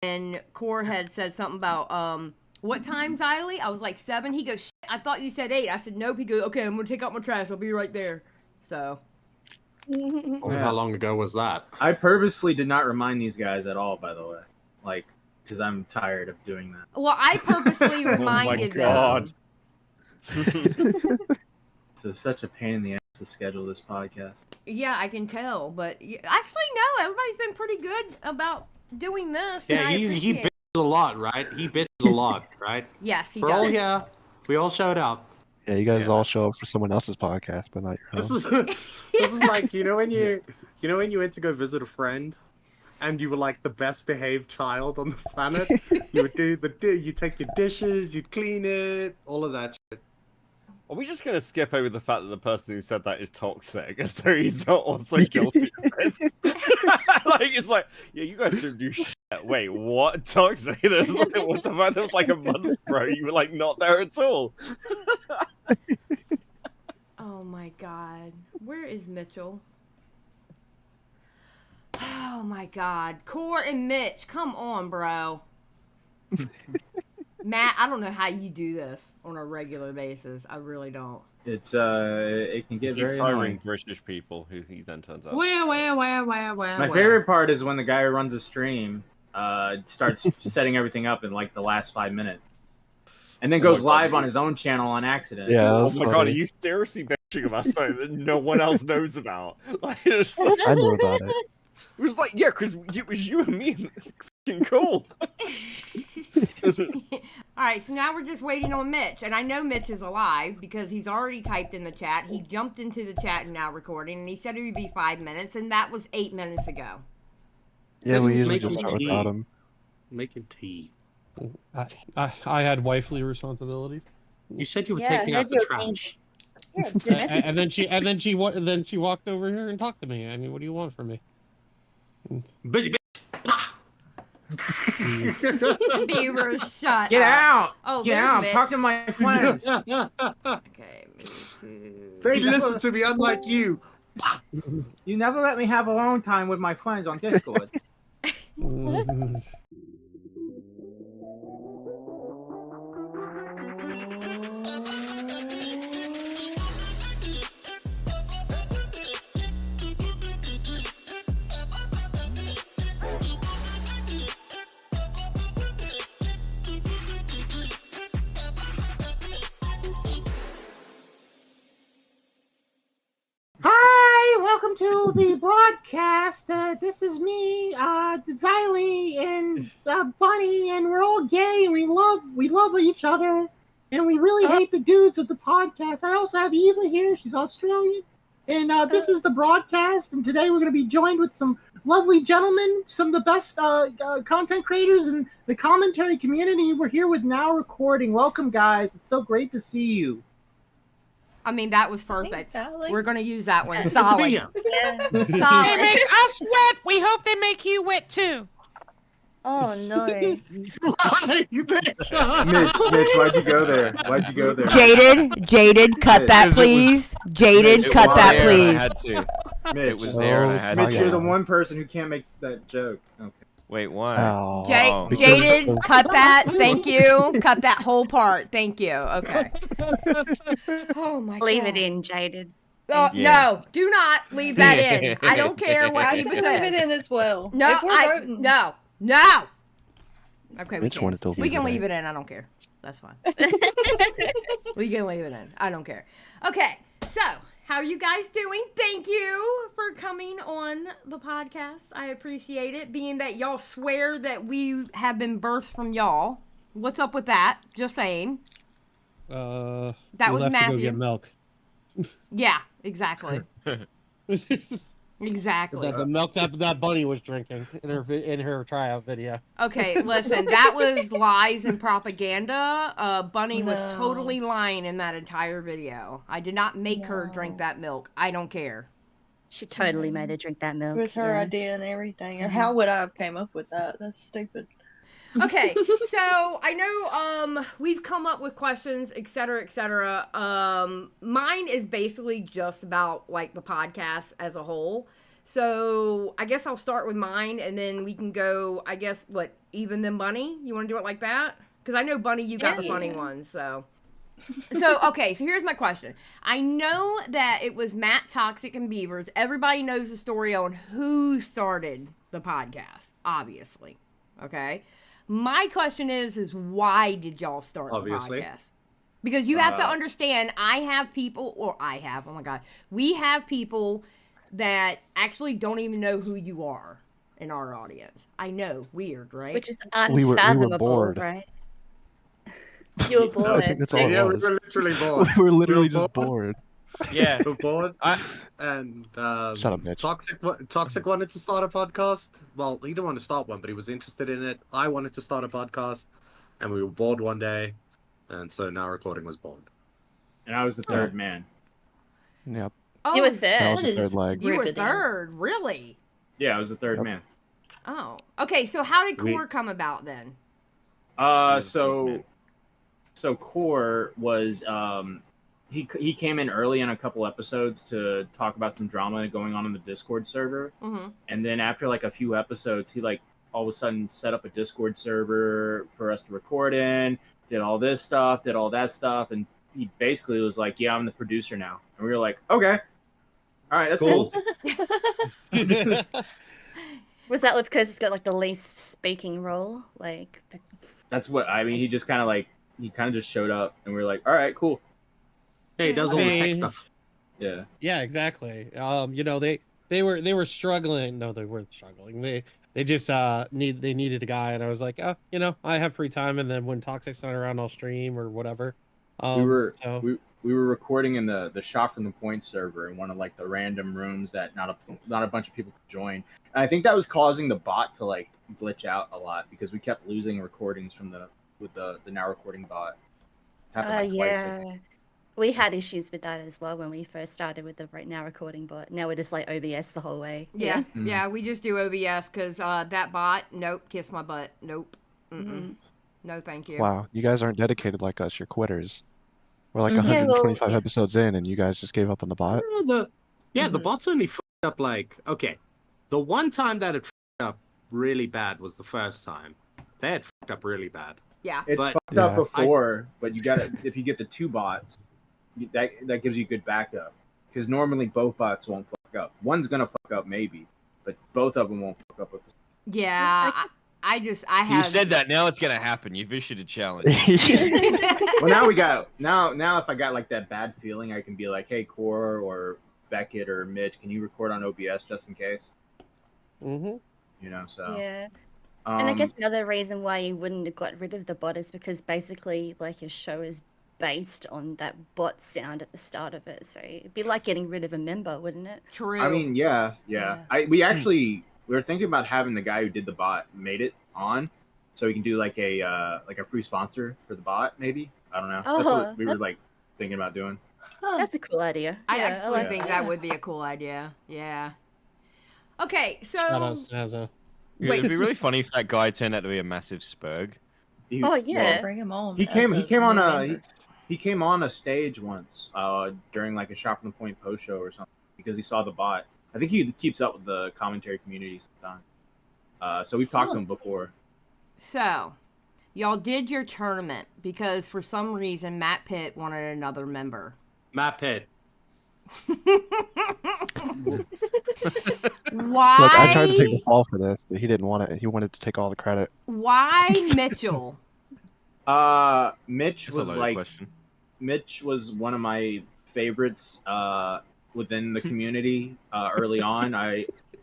and Core had said something about, what time, Xylie? I was like 7. He goes, I thought you said 8. I said, nope. He goes, okay, I'm going to take out my trash. I'll be right there. So. How long ago was that? I purposely did not remind these guys at all, by the way. Like, because I'm tired of doing that. Well, I purposely reminded them. It's such a pain in the ass to schedule this podcast. Yeah, I can tell. But actually, no. Everybody's been pretty good about doing this. Yeah, he bitches a lot, right? He bitches a lot, right? Yes, he does. Yeah, we all showed up. Yeah, you guys all show up for someone else's podcast, but not your own. This is like when you went to go visit a friend, and you were like the best behaved child on the planet. You would you take your dishes, you'd clean it, all of that shit. Are we just gonna skip over the fact that the person who said that is toxic, so he's not also guilty of this? Like it's like, yeah, you guys don't do shit. Wait, what? Toxic? There's like, what the fuck? That was like a month, bro. You were like not there at all. Oh my god. Where is Mitchell? Oh my god. Core and Mitch, come on, bro. Matt, I don't know how you do this on a regular basis. I really don't. It's it can get very tiring annoying. British people who he then turns out. My favorite part is when the guy who runs a stream starts setting everything up in like the last 5 minutes, and then goes live on his own channel on accident. Yeah. Oh my god, are you seriously bitching about something that no one else knows about? Like, I knew about it. It was like, yeah, because it was you and me. Fucking cool. Alright, so now we're just waiting on Mitch. And I know Mitch is alive because he's already typed in the chat. He jumped into the chat and now recording. And he said it would be 5 minutes. And that was 8 minutes ago. Yeah, we usually just start without him. Making tea. I had wifely responsibility. You said you were taking out the trash. And then she walked over here and talked to me. I mean, what do you want from me? Busy bitch. Beaver, shut Get up. out! Oh, Get there's out! Mitch. Talk to my friends. Okay, They listen to me, unlike you. You never let me have alone time with my friends on Discord. Hi, welcome to the broadcast. This is me, Xylie and Bunny, and we're all gay and we love each other, and we really hate the dudes of the podcast. I also have Eva here. She's Australian, and this is the broadcast. And today we're going to be joined with some lovely gentlemen, some of the best content creators in the commentary community. We're here with Now Recording. Welcome, guys. It's so great to see you. I mean, that was perfect. Thanks, We're going to use that one. Good to Solid. be here. Solid. They make us wet. We hope they make you wet too. Oh, nice. You bitch. Mitch, why'd you go there? Jaded, cut that, please. Jaded, cut that, I please. had to. Mitch, It was there and I had Mitch, to. you're the one person who can't make that joke. Okay. Wait, why? Oh. Jaded, cut that. Thank you. Cut that whole part. Thank you. Okay. Oh my god. Leave it in, Jaded. Oh, Yeah. no, do not leave that in. I don't care what I people can say. leave it in as well. No, If we're voting. no. Okay, Mitch wanted to leave we can it leave in. it in. I don't care. That's fine. We can leave it in. I don't care. Okay, so how are you guys doing? Thank you for coming on the podcast. I appreciate it. Being that y'all swear that we have been birthed from y'all. What's up with that? Just saying. That was To go Matthew. get milk. Yeah, exactly. Exactly. The milk that Bunny was drinking in her tryout video. Okay, listen, that was lies and propaganda. Bunny was totally lying in that entire video. I did not make her drink that milk. I don't care. She totally made her drink that milk. It was her idea and everything. Or how would I have came up with that? That's stupid. Okay, so I know we've come up with questions, etc., etc. Mine is basically just about like the podcast as a whole. So I guess I'll start with mine, and then we can go. I guess what even then Bunny. You want to do it like that? Because I know Bunny, you got the funny one. So okay. So here's my question. I know that it was Matt, Toxic, and Beavers. Everybody knows the story on who started the podcast. Obviously, okay. My question is why did y'all start the podcast? Because you have to understand, oh my God. We have people that actually don't even know who you are in our audience. I know, weird, right? Which is We were unfathomable, bored. right? You were bored. I think that's all Yeah, it we was. were literally bored. We were literally just bored. Yeah. We were bored. And Shut up, Mitch. Toxic wanted to start a podcast. Well, he didn't want to start one, but he was interested in it. I wanted to start a podcast, and we were bored one day, and so now recording was born. And I was the third man. Yep. Oh, You were That was third. the third leg. You were Riveting. third, really? Yeah, I was the third man. Oh, okay. So how did We- Core come about then? So Core was he came in early in a couple episodes to talk about some drama going on in the Discord server, Mm-hmm. and then after like a few episodes, he like all of a sudden set up a Discord server for us to record in, did all this stuff, did all that stuff, and he basically was like, "Yeah, I'm the producer now," and we were like, "Okay, all right, that's cool." Was that because he's got like the least speaking role? Like, That's what I mean. He just kind of just showed up, and we were like, "All right, cool." Hey, he does all the tech Hey. stuff. Yeah. Yeah, exactly. You know, they were struggling. No, they weren't struggling. They just needed a guy, and I was like, oh, you know, I have free time, and then when Toxic's not around, I'll stream or whatever. we were recording in the Shot from the Point server in one of like the random rooms that not a bunch of people could join. And I think that was causing the bot to like glitch out a lot because we kept losing recordings from the now recording bot. Happened like twice, I think. yeah. We had issues with that as well when we first started with the right now recording bot. Now we're just like OBS the whole way. Yeah, Mhm. yeah. We just do OBS because that bot. Nope. Kiss my butt. Nope. Mm-mm. No, thank you. Wow, you guys aren't dedicated like us. You're quitters. We're like Mhm. Yeah, well, 125 yeah. episodes in, and you guys just gave up on the bot. The Mm-hmm. bot's only fucked up like, okay, the one time that it fucked up really bad was the first time. They had fucked up really bad. Yeah. It's But- fucked up Yeah. before, but you gotta if you get the two bots, that gives you good backup. Because normally both bots won't fuck up. One's gonna fuck up maybe, but both of them won't fuck up with the Yeah. I So have. you said that. Now it's gonna happen. You've issued a challenge. Well, now we got now if I got like that bad feeling, I can be like, hey, Core or Beckett or Mitch, can you record on OBS just in case? Mm-hmm. You know, so Yeah. And I um, guess another reason why you wouldn't have got rid of the bot is because basically, like, your show is based on that bot sound at the start of it. So it'd be like getting rid of a member, wouldn't it? True. I mean, yeah. We were thinking about having the guy who did the bot made it on, so we can do like a free sponsor for the bot, maybe. I don't know. That's Oh, what we were that's- like thinking about doing. That's a cool idea. I Yeah, actually like think that. that would be a cool idea. Yeah. Okay, so Shout out Snazza. It'd be really funny if that guy turned out to be a massive Sperg. He, Oh, yeah. Bring him on. He as came a on new a member. he came on a stage once during like a Shot from the Point post show or something because he saw the bot. I think he keeps up with the commentary community sometimes. So we've talked to him before. So, y'all did your tournament because for some reason Matt Pitt wanted another member. Matt Pitt. Why? Look, I tried to take the fall for this, but he didn't want it. He wanted to take all the credit. Why Mitchell? Mitch That's a was loaded like question. Mitch was one of my favorites within the community early on.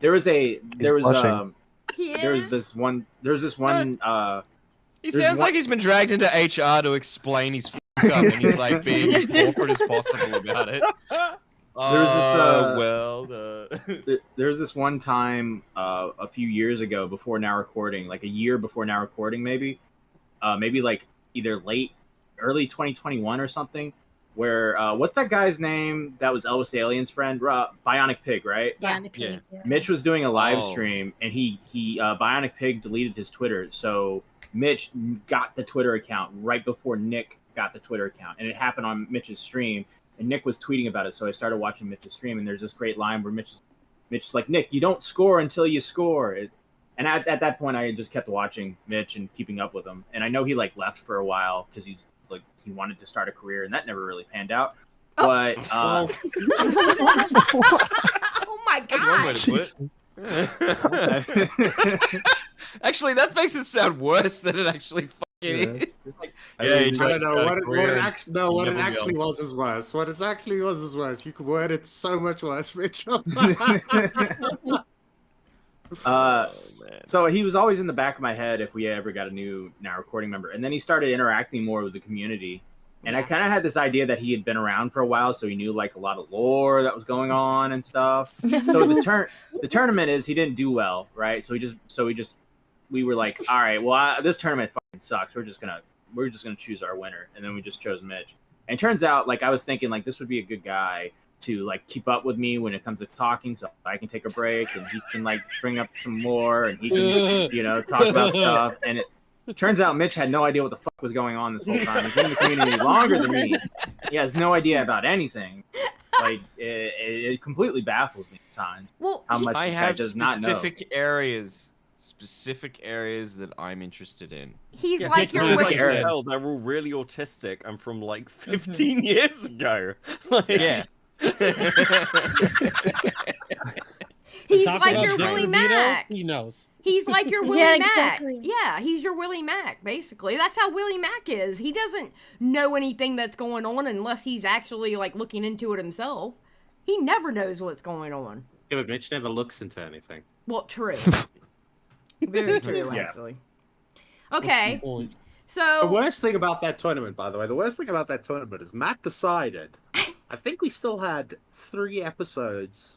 There was blushing. He is. this one He There's sounds one- like he's been dragged into HR to explain his f up, and he's like being as corporate as possible about it. There was this one time a few years ago before now recording, like a year before now recording, maybe like either early 2021 or something, where what's that guy's name that was Elvis the Alien's friend? Bionic Pig, right? Bionic Yeah. Pig, yeah. Mitch was doing a live Oh. stream, and he Bionic Pig deleted his Twitter, so Mitch got the Twitter account right before Nick got the Twitter account, and it happened on Mitch's stream, and Nick was tweeting about it, so I started watching Mitch's stream, and there's this great line where Mitch is, Mitch is like, Nick, you don't score until you score. And at that point, I just kept watching Mitch and keeping up with him. And I know he like left for a while because he wanted to start a career, and that never really panned out. But Oh my That's one way gosh. to put it. Actually, that makes it sound worse than it actually fucking is. Like, yeah, he tried to start a career and What it never actually got. was is worse. What it actually was is worse. You could word it so much worse, Mitchell. Oh, So he was always in the back of my head if we ever got a new now recording member, and then he started interacting more with the community. And I kind of had this idea that he had been around for a while, so he knew like a lot of lore that was going on and stuff. So the tournament is he didn't do well, right? So we were like, all right, well this tournament fucking sucks. We're just gonna choose our winner, and then we just chose Mitch. And it turns out like I was thinking like this would be a good guy to like keep up with me when it comes to talking, so I can take a break and he can like bring up some more and he can talk about stuff. And it turns out Mitch had no idea what the fuck was going on this whole time. He's been in the community longer than me. He has no idea about anything. Like it completely baffles me at times. Well, how much I this guy have does not know. specific areas that I'm interested in. He's Yeah, like your because witch. like, hell, they're all really autistic and from like 15 years ago. Like, Yeah. He's Talk like about your Dick Willie DeVito, Mac. He knows. He's like your Willie Yeah, Mac. exactly. Yeah, he's your Willie Mac, basically. That's how Willie Mac is. He doesn't know anything that's going on unless he's actually like looking into it himself. He never knows what's going on. Yeah, but Mitch never looks into anything. Well, true. Very true, Yeah. actually. Okay, The so worst thing about that tournament, by the way, is Matt decided, I think we still had 3 episodes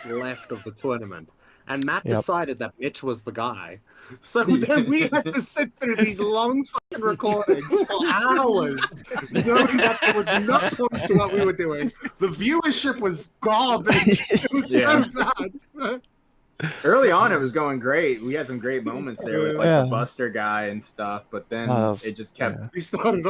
left of the tournament, and Matt decided that Mitch was the guy. So then we had to sit through these long fucking recordings for hours, knowing that there was no point to what we were doing. The viewership was garbage. It was so bad. Early on, it was going great. We had some great moments there with like the Buster guy and stuff, but then it just kept going.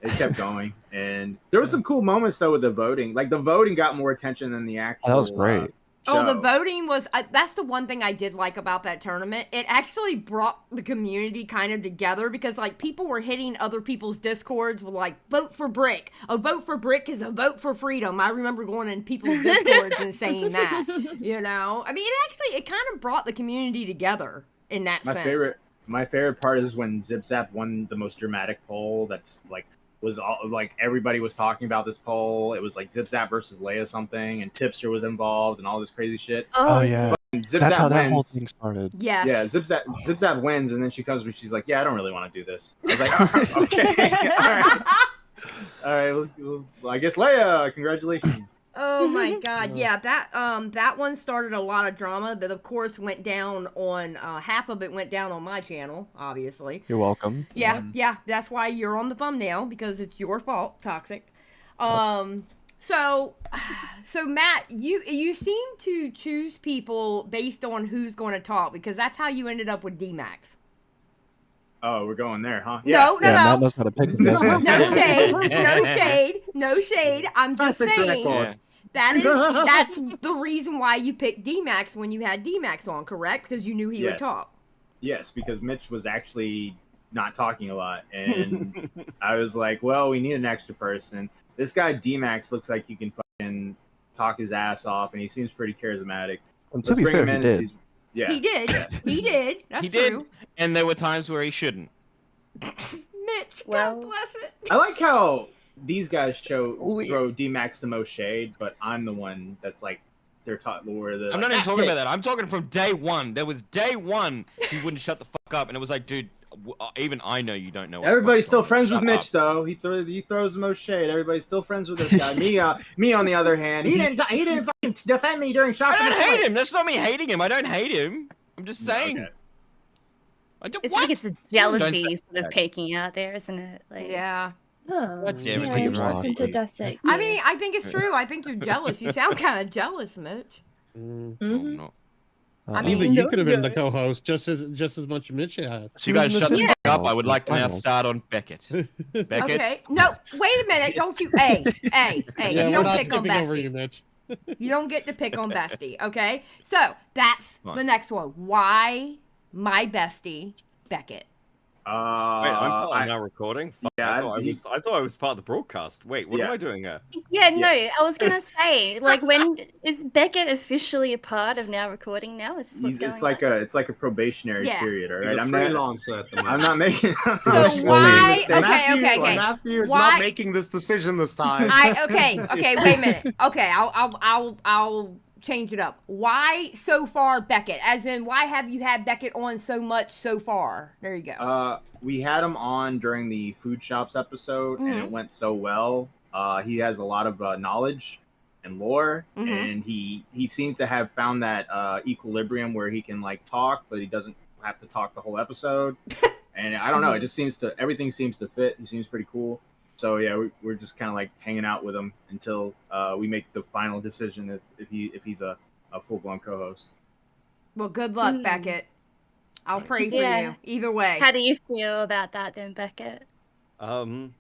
It kept going, and there was some cool moments though with the voting. Like the voting got more attention than the actual. That was great. oh, the voting was, that's the one thing I did like about that tournament. It actually brought the community kind of together because, like, people were hitting other people's Discords with, like, vote for Brick. A vote for Brick is a vote for freedom. I remember going in people's Discords and saying that, you know? I mean, it kind of brought the community together in that sense. My favorite part is when Zip Zap won the most dramatic poll. That's, like, was all like everybody was talking about this poll. It was like Zip Zap versus Leia something, and Tipster was involved, and all this crazy shit. Oh yeah, Zip that's Zap how that wins. whole thing started. Yes. Yeah, Zip Zap wins, and then she comes, but she's like, "Yeah, I don't really want to do this." I was like, oh, "Okay, all right. Well, I guess Leia, congratulations." Oh my God! Yeah, that one started a lot of drama. That of course went down on half of it went down on my channel, obviously. You're welcome. Yeah, that's why you're on the thumbnail because it's your fault, Toxic. So Matt, you seem to choose people based on who's going to talk because that's how you ended up with D-Max. Oh, we're going there, huh? No. Matt knows how to pick them, doesn't he? No shade. I'm just saying. That's the reason why you picked D-Max when you had D-Max on, correct? Because you knew he would talk. Yes, because Mitch was actually not talking a lot, and I was like, well, we need an extra person. This guy D-Max looks like he can fucking talk his ass off, and he seems pretty charismatic. And to be fair, he did. He did. He did. That's He did, true. and there were times where he shouldn't. Mitch, God bless it. I like how these guys throw D-Max the most shade, but I'm the one that's like, they're taught lore. I'm not even talking about that. I'm talking from day one. There was day one he wouldn't shut the fuck up, and it was like, dude, even I know you don't know. Everybody's still friends with Mitch, though. He throws the most shade. Everybody's still friends with this guy. Me on the other hand, he didn't fucking defend me during shot. I don't hate him. That's not me hating him. I don't hate him. I'm just saying. Okay. It's like it's the jealousy sort of peeking out there, isn't it? Like, yeah. Oh, God damn it, yeah, you're you're wrong. something to dissect. I mean, I think it's true. I think you're jealous. You sound kind of jealous, Mitch. Mm-hmm. I mean, Even you could have been the co-host just as much as Mitch has. So you guys shut the fuck up. I would like to now start on Beckett. Beckett. Okay. No, wait a minute. Don't you? Hey, Yeah, you we're don't not pick on skipping over you, Bessie. Mitch. You don't get to pick on bestie, okay? So that's Fine. the next one. Why my bestie, Beckett? Wait, I'm now recording. Fuck, yeah, I thought I was part of the broadcast. Wait, what am I doing here? Yeah, no, I was gonna say, like, when is Beckett officially a part of Now Recording now? Is this what's going on? It's like a probationary Yeah. period, all He's right? a freelancer at the moment. I'm not making. So why? Okay. Matthew is Why- not making this decision this time. Okay, wait a minute. Okay, I'll change it up. Why so far Beckett? As in, why have you had Beckett on so much so far? There you go. We had him on during the food shops episode, and it went so well. He has a lot of knowledge and lore, and he seemed to have found that equilibrium where he can like talk, but he doesn't have to talk the whole episode. And I don't know, it just everything seems to fit. He seems pretty cool. So yeah, we're just kind of like hanging out with him until we make the final decision if he's a full-blown co-host. Well, good luck, Beckett. I'll pray for you either way. How do you feel about that then, Beckett? Well,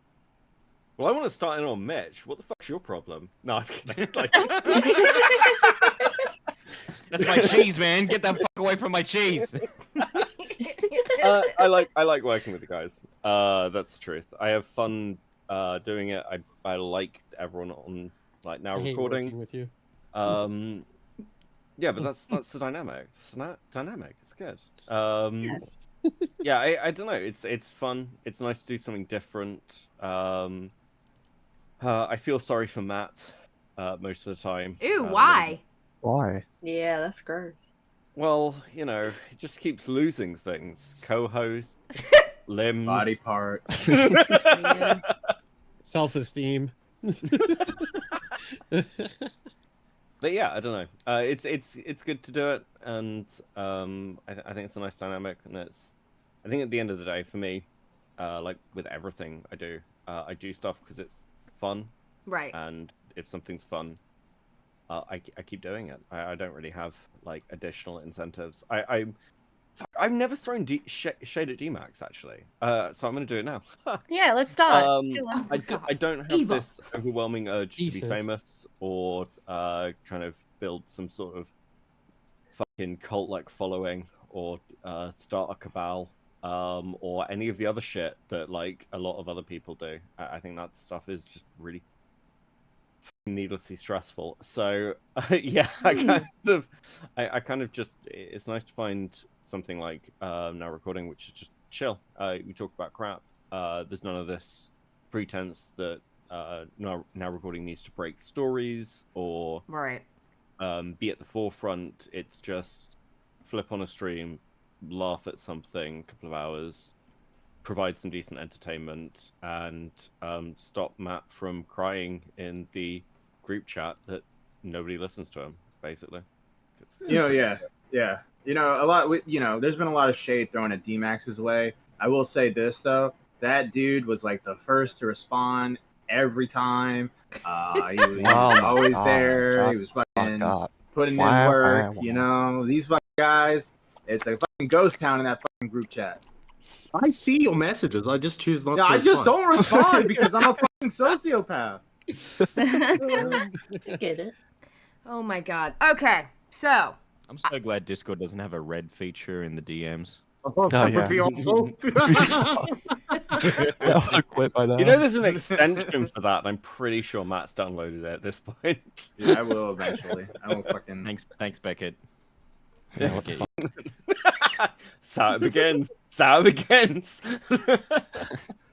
I want to start in on Mitch. What the fuck's your problem? No, I'm kidding. Like... That's my cheese, man. Get that fuck away from my cheese. I like working with the guys. That's the truth. I have fun doing it. I like everyone on like now I hate recording working with you. Yeah, but that's the dynamic. It's not dynamic. It's good. Yeah, I don't know. It's fun. It's nice to do something different. I feel sorry for Matt most of the time. Ew, why? Why? Yeah, that's gross. Well, you know, he just keeps losing things. Co-host, limbs, Body parts. Self-esteem. But yeah, I don't know. It's good to do it, and I think it's a nice dynamic, and I think at the end of the day, for me, like with everything I do stuff because it's fun, right? And if something's fun, I keep doing it. I don't really have like additional incentives. I've never thrown shade at DMAX actually, so I'm gonna do it now. Yeah, let's start. I don't have this overwhelming urge to be famous or kind of build some sort of fucking cult-like following or start a cabal or any of the other shit that like a lot of other people do. I think that stuff is just really needlessly stressful. So yeah, I kind of just, it's nice to find something like now recording, which is just chill. We talk about crap. There's none of this pretense that now recording needs to break stories or be at the forefront. It's just flip on a stream, laugh at something, a couple of hours, provide some decent entertainment, and stop Matt from crying in the group chat that nobody listens to him, basically. Yeah. You know, there's been a lot of shade thrown at DMAX's way. I will say this though, that dude was like the first to respond every time. He was always there. He was fucking putting in work. You know, these fucking guys. It's a fucking ghost town in that fucking group chat. I see your messages. I just choose not to I respond. just don't respond because I'm a fucking sociopath. Get it? Oh my god. Okay, so I'm so glad Discord doesn't have a red feature in the DMs. That would be awful. I quit by that. You know, there's an extension for that, and I'm pretty sure Matt's downloaded it at this point. Yeah, I will eventually. I will fucking. Thanks, Beckett. Yeah, what the fuck? So it begins. So it begins.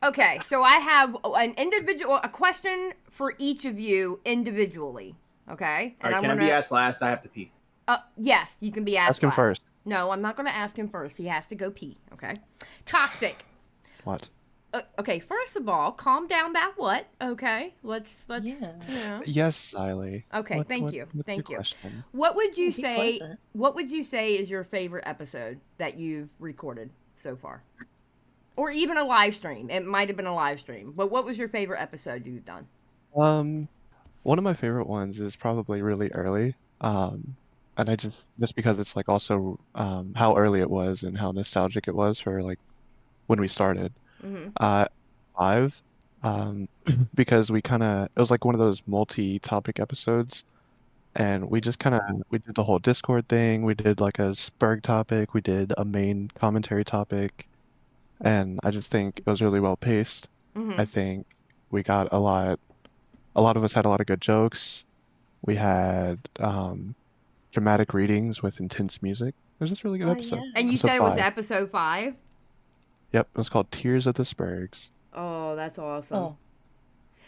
okay, so I have a question for each of you individually. Okay, All right, can I be asked last? I have to pee. Yes, you can be asked. Ask him last. first. No, I'm not going to ask him first. He has to go pee. Okay. Toxic. What? Okay, first of all, calm down about what? Okay, let's. Yeah. Yes, Xylie. Okay, thank you. What's Thank your you. question? What would you Be say? pleasant. What would you say is your favorite episode that you've recorded so far, or even a live stream? It might have been a live stream, but what was your favorite episode you've done? One of my favorite ones is probably really early. And I just because it's like also how early it was and how nostalgic it was for like when we started. Because we it was like one of those multi-topic episodes, and we just we did the whole Discord thing. We did like a Sperg topic. We did a main commentary topic, and I just think it was really well paced. Mm-hmm. I think we got a lot. A lot of us had a lot of good jokes. We had dramatic readings with intense music. It was just a really good episode. yeah. And you Episode said it was 5. episode 5? Yep, it was called Tears of the Spergs. Oh, that's awesome. Oh.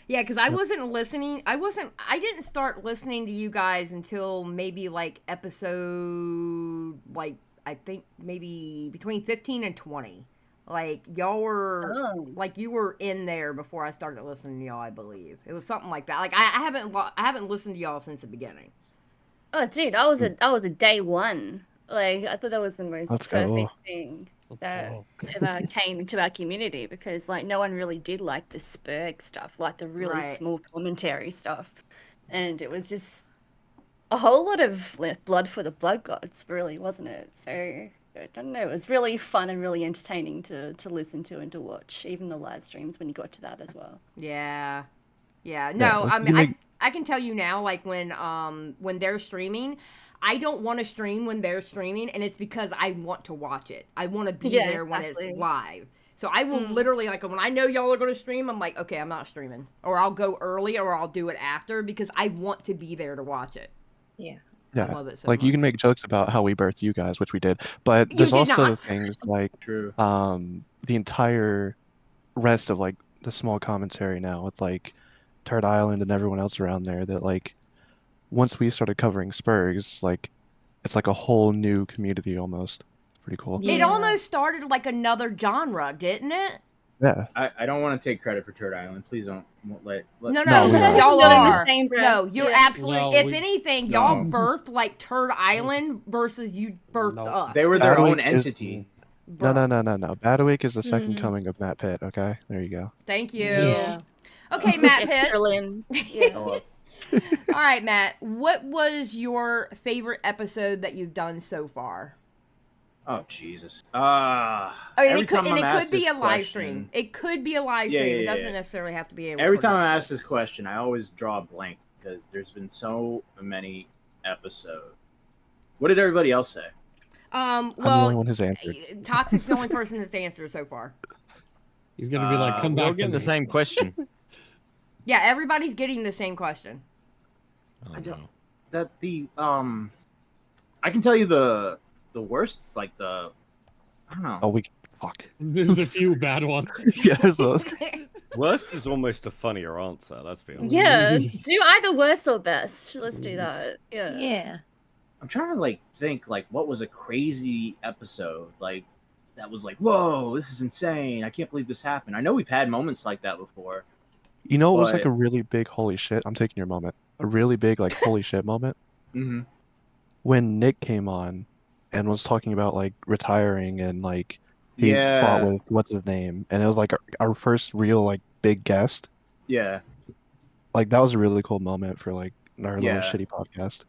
Yeah, because I wasn't listening. I didn't start listening to you guys until maybe like episode, like, I think maybe between 15 and 20. Like, y'all were, like, you were in there before I started listening to y'all, I believe. It was something like that. Like, I haven't listened to y'all since the beginning. Oh, dude, I was a day one. Like, I thought that was the most Let's perfect go. thing that ever came into our community, because like no one really did like the Sperg stuff, like the really Right. small commentary stuff, and it was just a whole lot of blood for the blood gods, really, wasn't it? So I don't know, it was really fun and really entertaining to listen to and to watch, even the live streams when you got to that as well. Yeah. Yeah. No, Yeah, I you mean, make- I can tell you now, like, when they're streaming, I don't want to stream when they're streaming, and it's because I want to watch it. I want to be Yeah, there when exactly. it's live. So I will literally, like, when I know y'all are going to stream, I'm like, okay, I'm not streaming. Or I'll go early, or I'll do it after, because I want to be there to watch it. Yeah. I Yeah, love it so like much. you can make jokes about how we birthed you guys, which we did, but You there's did also not. things like True. the entire rest of like the small commentary now with like Turd Island and everyone else around there that like once we started covering Spergs, like it's like a whole new community almost. Pretty cool. It Yeah. almost started like another genre, didn't it? Yeah. I don't want to take credit for Turd Island. Please don't let No, No, no, we are. y'all Not in the are. same breath. No, you're Yeah. absolutely. Well, if we- anything, y'all No. birthed like Turd Island versus you birthed No. us. They were their Badwick own is- entity. No, no, Bruh. no. Badwick is the second Mhm. coming of Matt Pitt, okay? There you go. Thank you. Yeah. Okay, Matt Pitt. Extra limb. Yeah. Hello. All right, Matt. What was your favorite episode that you've done so far? Oh Jesus. Oh, and Every it could, time and I'm it asked could be this a live question- stream. It could be a live Yeah, stream. yeah, It yeah, doesn't yeah. necessarily have to be a Every recorded time I'm episode. asked this question, I always draw a blank because there's been so many episodes. What did everybody else say? I'm the only Well, one who's answered. Toxic's the only person that's answered so far. He's gonna be like, come We're all back to getting the me. same question. Yeah, everybody's getting the same question. Oh, I don't- no. That I can tell you the worst, like the I don't know. Oh, we fuck. There's a few bad ones. Yeah, there's a- Worst is almost a funnier answer. Let's be honest. Yeah, do either worst or best. Let's do that. Yeah. Yeah. I'm trying to like think like what was a crazy episode like that was like whoa, this is insane. I can't believe this happened. I know we've had moments like that before. You know, it was like But- a really big holy shit. I'm taking your moment. A really big like holy shit moment Mm-hmm. when Nick came on and was talking about like retiring and like he Yeah. fought with what's his name, and it was like our first real like big guest. Yeah. Like that was a really cool moment for like our Yeah. little shitty podcast.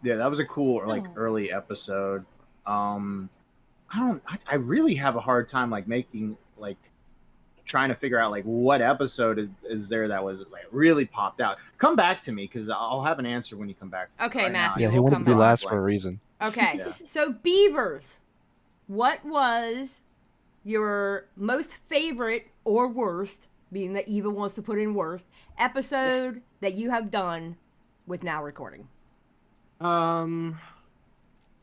Yeah, that was a cool like Oh. early episode. I really have a hard time like making like trying to figure out like what episode is there that was like really popped out. Come back to me because I'll have an answer when you come back. Okay, Right now, Matthew. Yeah, he we'll wanted come to be back. last for a reason. Okay, Yeah. so Beavers, what was your most favorite or worst, being that Eva wants to put in worst, episode that you have done with Now Recording?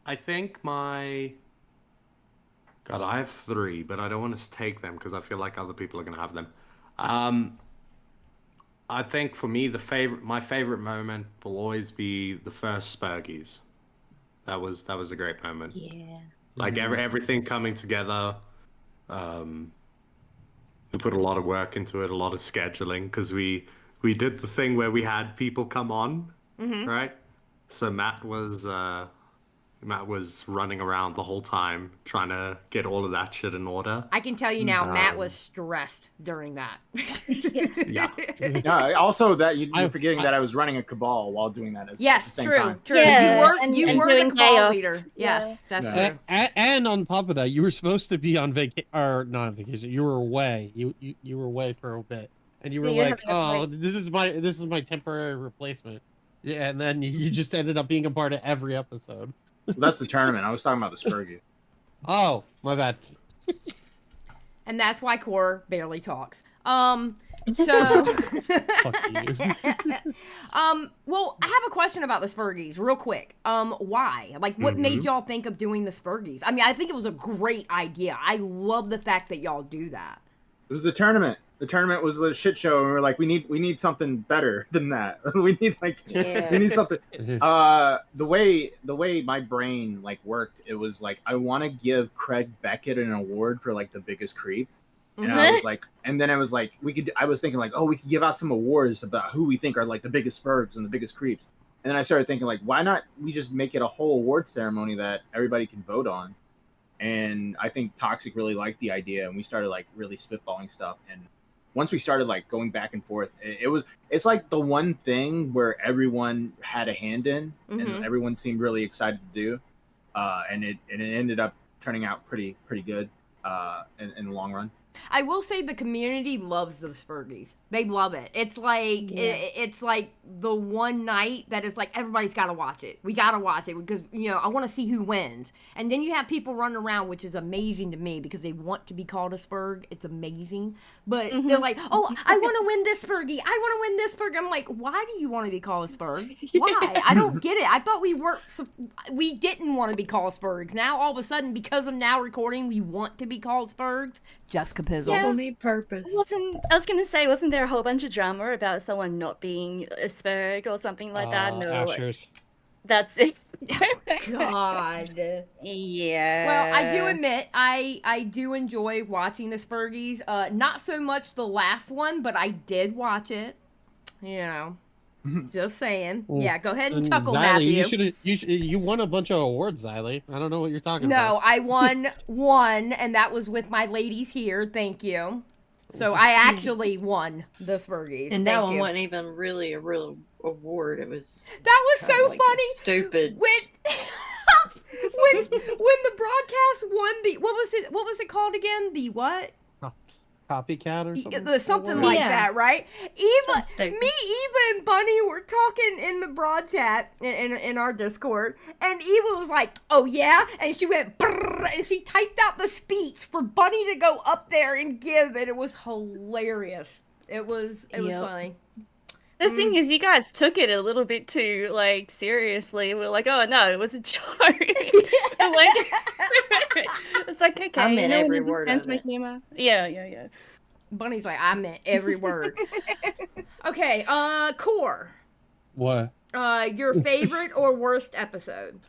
I think my. God, I have 3, but I don't want to take them because I feel like other people are going to have them. I think for me, my favorite moment will always be the first Spergies. That was a great moment. Yeah. Like everything coming together. We put a lot of work into it, a lot of scheduling because we did the thing where we had people come on, right? So Matt was running around the whole time trying to get all of that shit in order. I can tell you now, Matt Um, was stressed during that. Yeah. Yeah, also that you're I- forgetting that I was running a cabal while doing that at the Yes, same true, time. true. Yeah, you and were doing the cabal chaos. leader. Yeah. Yes, that's Yeah. true. And on top of that, you were supposed to be on vacation, or not on vacation. You were away. You were away for a bit, and you were Yeah, you're like, having a "Oh, this is my temporary replacement." Yeah, and then you just ended up being a part of every episode. That's the tournament. I was talking about the Spergs. Oh, my bad. And that's why Core barely talks. So, Fuck you. well, I have a question about the Spergs, real quick. Why? Like, what made y'all think of doing the Spergs? I mean, I think it was a great idea. I love the fact that y'all do that. It was the tournament. The tournament was a shit show, and we were like, we need something better than that. we need something. The way my brain like worked, it was like I want to give Craig Beckett an award for like the biggest creep. And I was like, and then I was like, I was thinking like, oh, we could give out some awards about who we think are like the biggest Spergs and the biggest creeps. And then I started thinking like, why not we just make it a whole award ceremony that everybody can vote on? And I think Toxic really liked the idea, and we started like really spitballing stuff. And once we started like going back and forth, it's like the one thing where everyone had a hand in, and everyone seemed really excited to do. And it ended up turning out pretty good in the long run. I will say the community loves the Spergs. They love it. It's like it's like the one night that is like everybody's got to watch it. We got to watch it because I want to see who wins. And then you have people running around, which is amazing to me because they want to be called a Sperg. It's amazing, but they're like, "Oh, I want to win this Spergy. I want to win this Sperg." I'm like, "Why do you want to be called a Sperg? Why? I don't get it. I thought we didn't want to be called Spergs. Now all of a sudden, because of now recording, we want to be called Spergs. Just capizzle. Yeah, need purpose. I was gonna say, wasn't there a whole bunch of drama about someone not being a Sperg or something like that? No, Ashers. that's it. God. Yeah. Well, I do admit I do enjoy watching the Spergies. Not so much the last one, but I did watch it. Just saying. Yeah, go ahead and chuckle, Xylie, Matthew. you won a bunch of awards, Xylie. I don't know what you're talking about. No, I won one, and that was with my ladies here. Thank you. So I actually won the Spergies. And that one wasn't even really a real award. It was that was so like funny. Stupid. When the broadcast won the what was it called again? The what? Copycat or something? Something like that, right? Eva, and Bunny were talking in the broad chat in our Discord, and Eva was like, "Oh yeah," and she went, brrr, and she typed out the speech for Bunny to go up there and give, and it was hilarious. It was funny. The thing is, you guys took it a little bit too, like, seriously. We're like, oh, no, it was a joke. It's like, okay. I meant every word of it. Yeah. Bunny's like, I meant every word. Okay, Core. What? Your favorite or worst episode?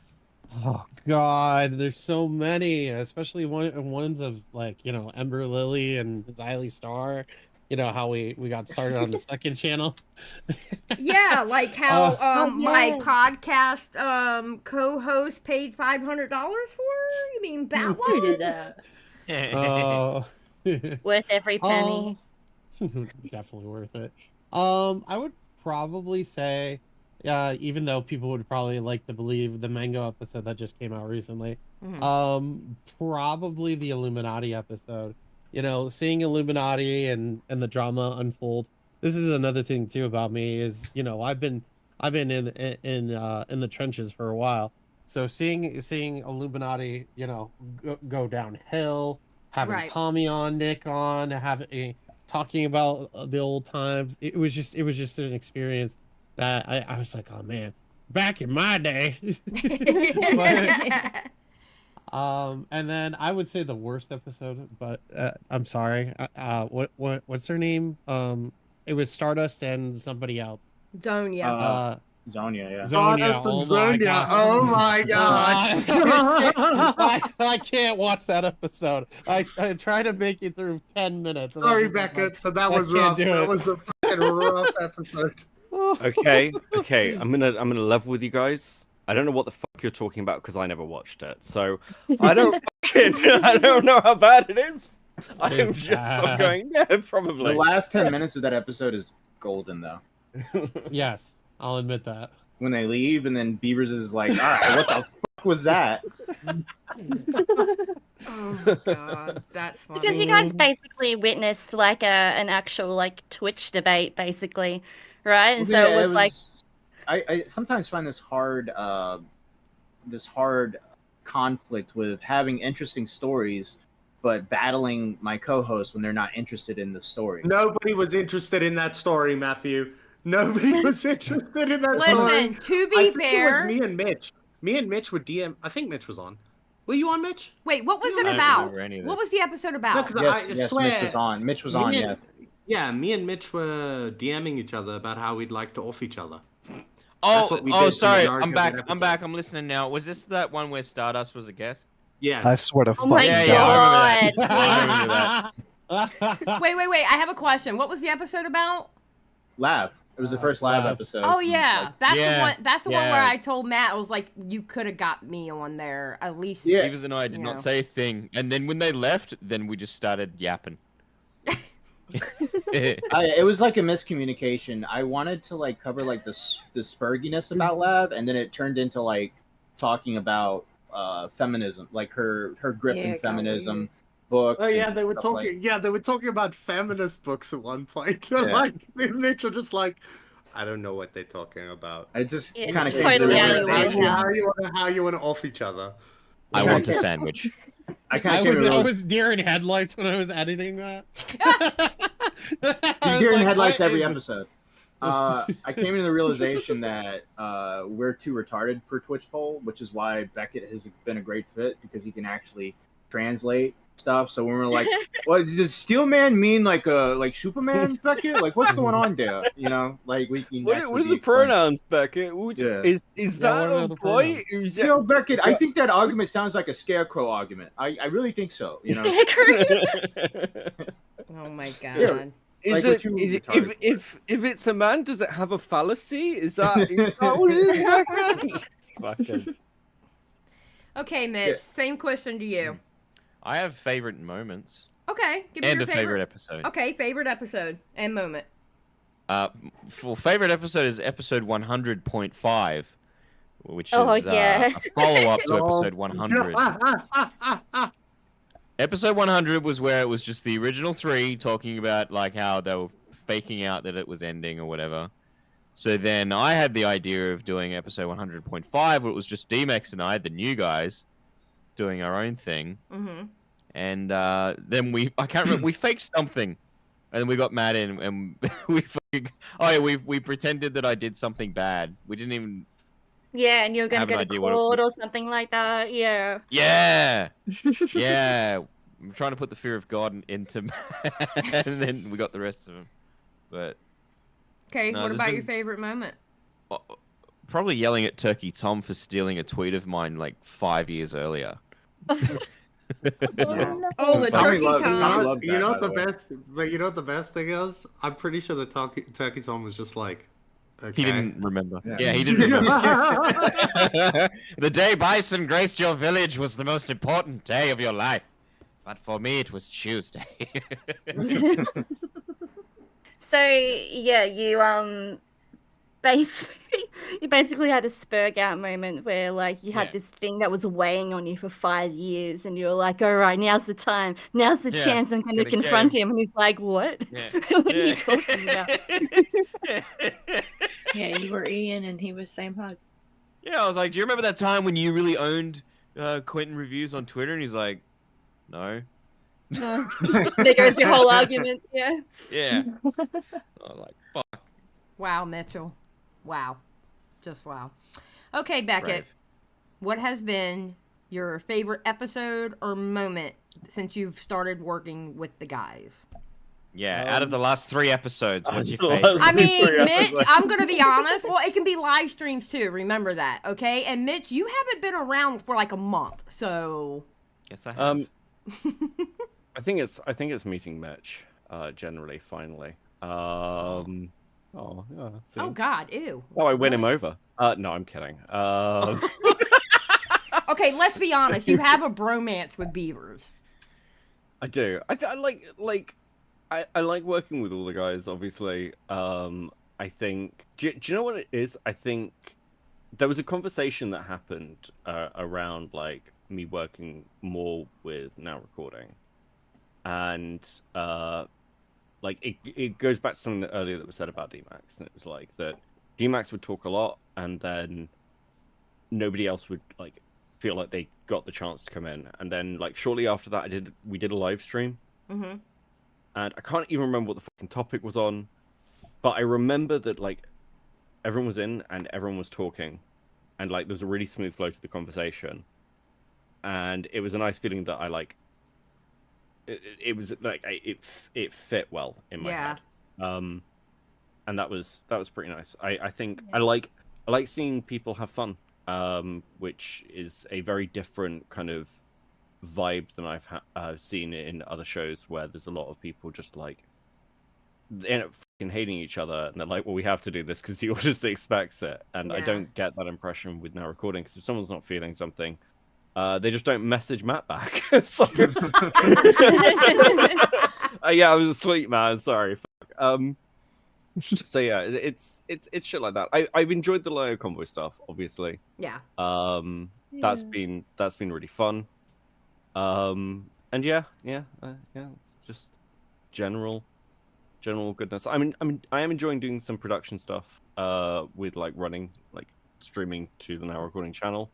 Oh, God, there's so many, especially ones of, like, Ember Lily and Xylie Star. How we got started on the second channel. Yeah, like how my podcast co-host paid $500 for? You mean that one? Who did that? Worth every penny. Definitely worth it. I would probably say, even though people would probably like to believe the Mango episode that just came out recently, probably the Illuminati episode. Seeing Illuminati and the drama unfold. This is another thing too about me is, I've been in the trenches for a while. So seeing Illuminati, go downhill, having Tommy on, Nick on, talking about the old times. It was just an experience that I was like, oh man, back in my day. And then I would say the worst episode, but I'm sorry. What's her name? It was Stardust and somebody else. Zonia. Zonia, yeah. Zonia. Oh my god. I can't watch that episode. I tried to make it through 10 minutes. Sorry, Beckett, but that was rough. That was a fucking rough episode. Okay. I'm gonna level with you guys. I don't know what the fuck you're talking about because I never watched it, so I don't know how bad it is. I'm just sort of going, yeah, probably. The last 10 minutes of that episode is golden, though. Yes, I'll admit that. When they leave, and then Beavers is like, all right, what the fuck was that? Oh my god, that's funny. Because you guys basically witnessed like an actual like Twitch debate, basically, right? And so it was like I sometimes find this hard conflict with having interesting stories, but battling my co-host when they're not interested in the story. Nobody was interested in that story, Matthew. Nobody was interested in that story. Listen, to I be think fair, it was me and Mitch. Me and Mitch were DM. I think Mitch was on. Were you on, Mitch? wait, what was I it don't about? remember any of What this. was the episode about? No, 'cause Yes, swear, Mitch was on. Mitch was on. me and- Yes. Yeah, me and Mitch were DMing each other about how we'd like to off each other. Oh, what we did for the sorry. majority I'm of back. that I'm episode. back. I'm listening now. Was this that one where Stardust was a guest? Yes. I swear to Oh fuck. my Yeah, god. yeah, I remember that. Wait. I have a question. What was the episode about? Lav. It was the first live Lav. episode. Oh yeah, that's Yeah, the one. That's the one yeah. where I told Matt I was like, you could have got me on there at least. Yeah. Beavers and I did You not know. say a thing, and then when they left, then we just started yapping. It was like a miscommunication. I wanted to like cover like the spurginess about Lav, and then it turned into like talking about feminism, like her grip Yeah, in it got feminism books. Oh yeah, and they were stuff talking. Yeah, they were talking about feminist books at one point. Yeah. Like me and Mitch are just like, I don't know what they're talking about. I just Yeah, kind of totally out of How it. you want to off each other? I want a sandwich. I kind I of came was, to I realize was deer in headlights when I was editing that. you're hearing headlights every episode. I came to the realization that we're too retarded for Twitch poll, which is why Beckett has been a great fit because he can actually translate stuff. So when we're like, "Well, does Steel Man mean like Superman, Beckett? Like what's going on there?" You know, like we can. What actually are be the explained. pronouns, Beckett? Which, Yeah. Is Yeah, that what are a the boy? pronouns? Who's You know, Beckett, I think that argument sounds like a scarecrow argument. I really think so. You know, Oh my god. Yeah. Is Like, we're it, too is it retarded for if it's a man, does it have a fallacy? Is that what it is? Beckett? Fucking. Okay, Mitch. Yeah. Same question to you. I have favorite moments Okay, give me and your a favorite episode. Okay, favorite episode and moment. For favorite episode is episode 100.5, which Oh, is yeah. a follow-up to episode 100. Episode 100 was where it was just the original three talking about like how they were faking out that it was ending or whatever. So then I had the idea of doing episode 100.5 where it was just D-Mex and I, the new guys, doing our own thing. Mm-hmm. And then I can't remember, we faked something. And then we got mad and we pretended that I did something bad. We didn't even... Yeah, and you were gonna have an go to idea what it- court or something like that. Yeah. Yeah! Yeah! I'm trying to put the fear of God into... and then we got the rest of them. But... Okay, No, what there's about your been- favorite moment? Probably yelling at Turkey Tom for stealing a tweet of mine like 5 years earlier. Oh, the Tommy turkey loved- time. Tommy loved You that, know by what the the way. best? But you know what the best thing is? I'm pretty sure the Turkey Tom was just like, okay. He didn't remember. Yeah. Yeah, he didn't remember. The day Bison graced your village was the most important day of your life. But for me, it was Tuesday. So yeah, you basically had a Sperg out moment where like you had Yeah. this thing that was weighing on you for 5 years, and you were like, "All right, now's the time. Now's the Yeah, chance I'm going to gonna get confront him." And he's like, "What? Yeah. What are you talking about?" Yeah, you were Ian and he was Sam Hug. Yeah, I was like, do you remember that time when you really owned Quentin Reviews on Twitter? And he's like, no. There goes your whole argument. Yeah. Yeah. I was like, fuck. Wow, Mitchell. Wow. Just wow. Okay, Beckett. Brave. What has been your favorite episode or moment since you've started working with the guys? Yeah, out of the last 3 episodes, what's your the last- favorite? I mean, Three Mitch, episodes. I'm going to be honest. Well, it can be live streams too. Remember that, okay? And Mitch, you haven't been around for like a month, so... Yes, I have. I think it's meeting Mitch. Generally, finally. Oh, yeah. See? Oh, God, ew. Oh, I win him Really? over. No, I'm kidding. Okay, let's be honest. You have a bromance with beavers. I do. I like working with all the guys. Obviously, I think. Do you know what it is? I think there was a conversation that happened around like me working more with Now Recording, and like it goes back to something that earlier that was said about D-Max, and it was like that D-Max would talk a lot, and then nobody else would like feel like they got the chance to come in. And then like shortly after that, we did a live stream, Mm-hmm. and I can't even remember what the fucking topic was on, but I remember that like everyone was in and everyone was talking, and like there was a really smooth flow to the conversation, and it was a nice feeling that I like. It was like it fit well in my head. And that was pretty nice. I think I like seeing people have fun, which is a very different kind of vibe than I've seen in other shows where there's a lot of people just like they end up fucking hating each other, and they're like, well, we have to do this because the audience expects it. And I don't get that impression with now recording, because if someone's not feeling something, they just don't message Matt back. So... yeah, I was asleep, man. Sorry. So yeah, it's shit like that. I've enjoyed the Lio Convoy stuff, obviously. Yeah. That's been really fun. And yeah, it's just general goodness. I am enjoying doing some production stuff. With like running, like streaming to the now recording channel.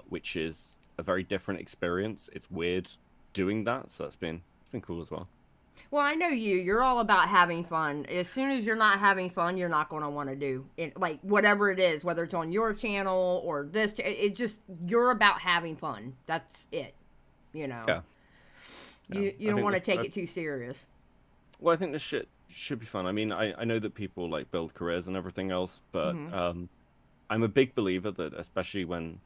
Which is a very different experience. It's weird doing that, so it's been cool as well. Well, I know you're all about having fun. As soon as you're not having fun, you're not going to want to do it, like whatever it is, whether it's on your channel or this. It just, you're about having fun. That's it. You know. Yeah. You don't want to take it too serious. Well, I think this shit should be fun. I mean, I know that people like build careers and everything else, but I'm a big believer that, especially when,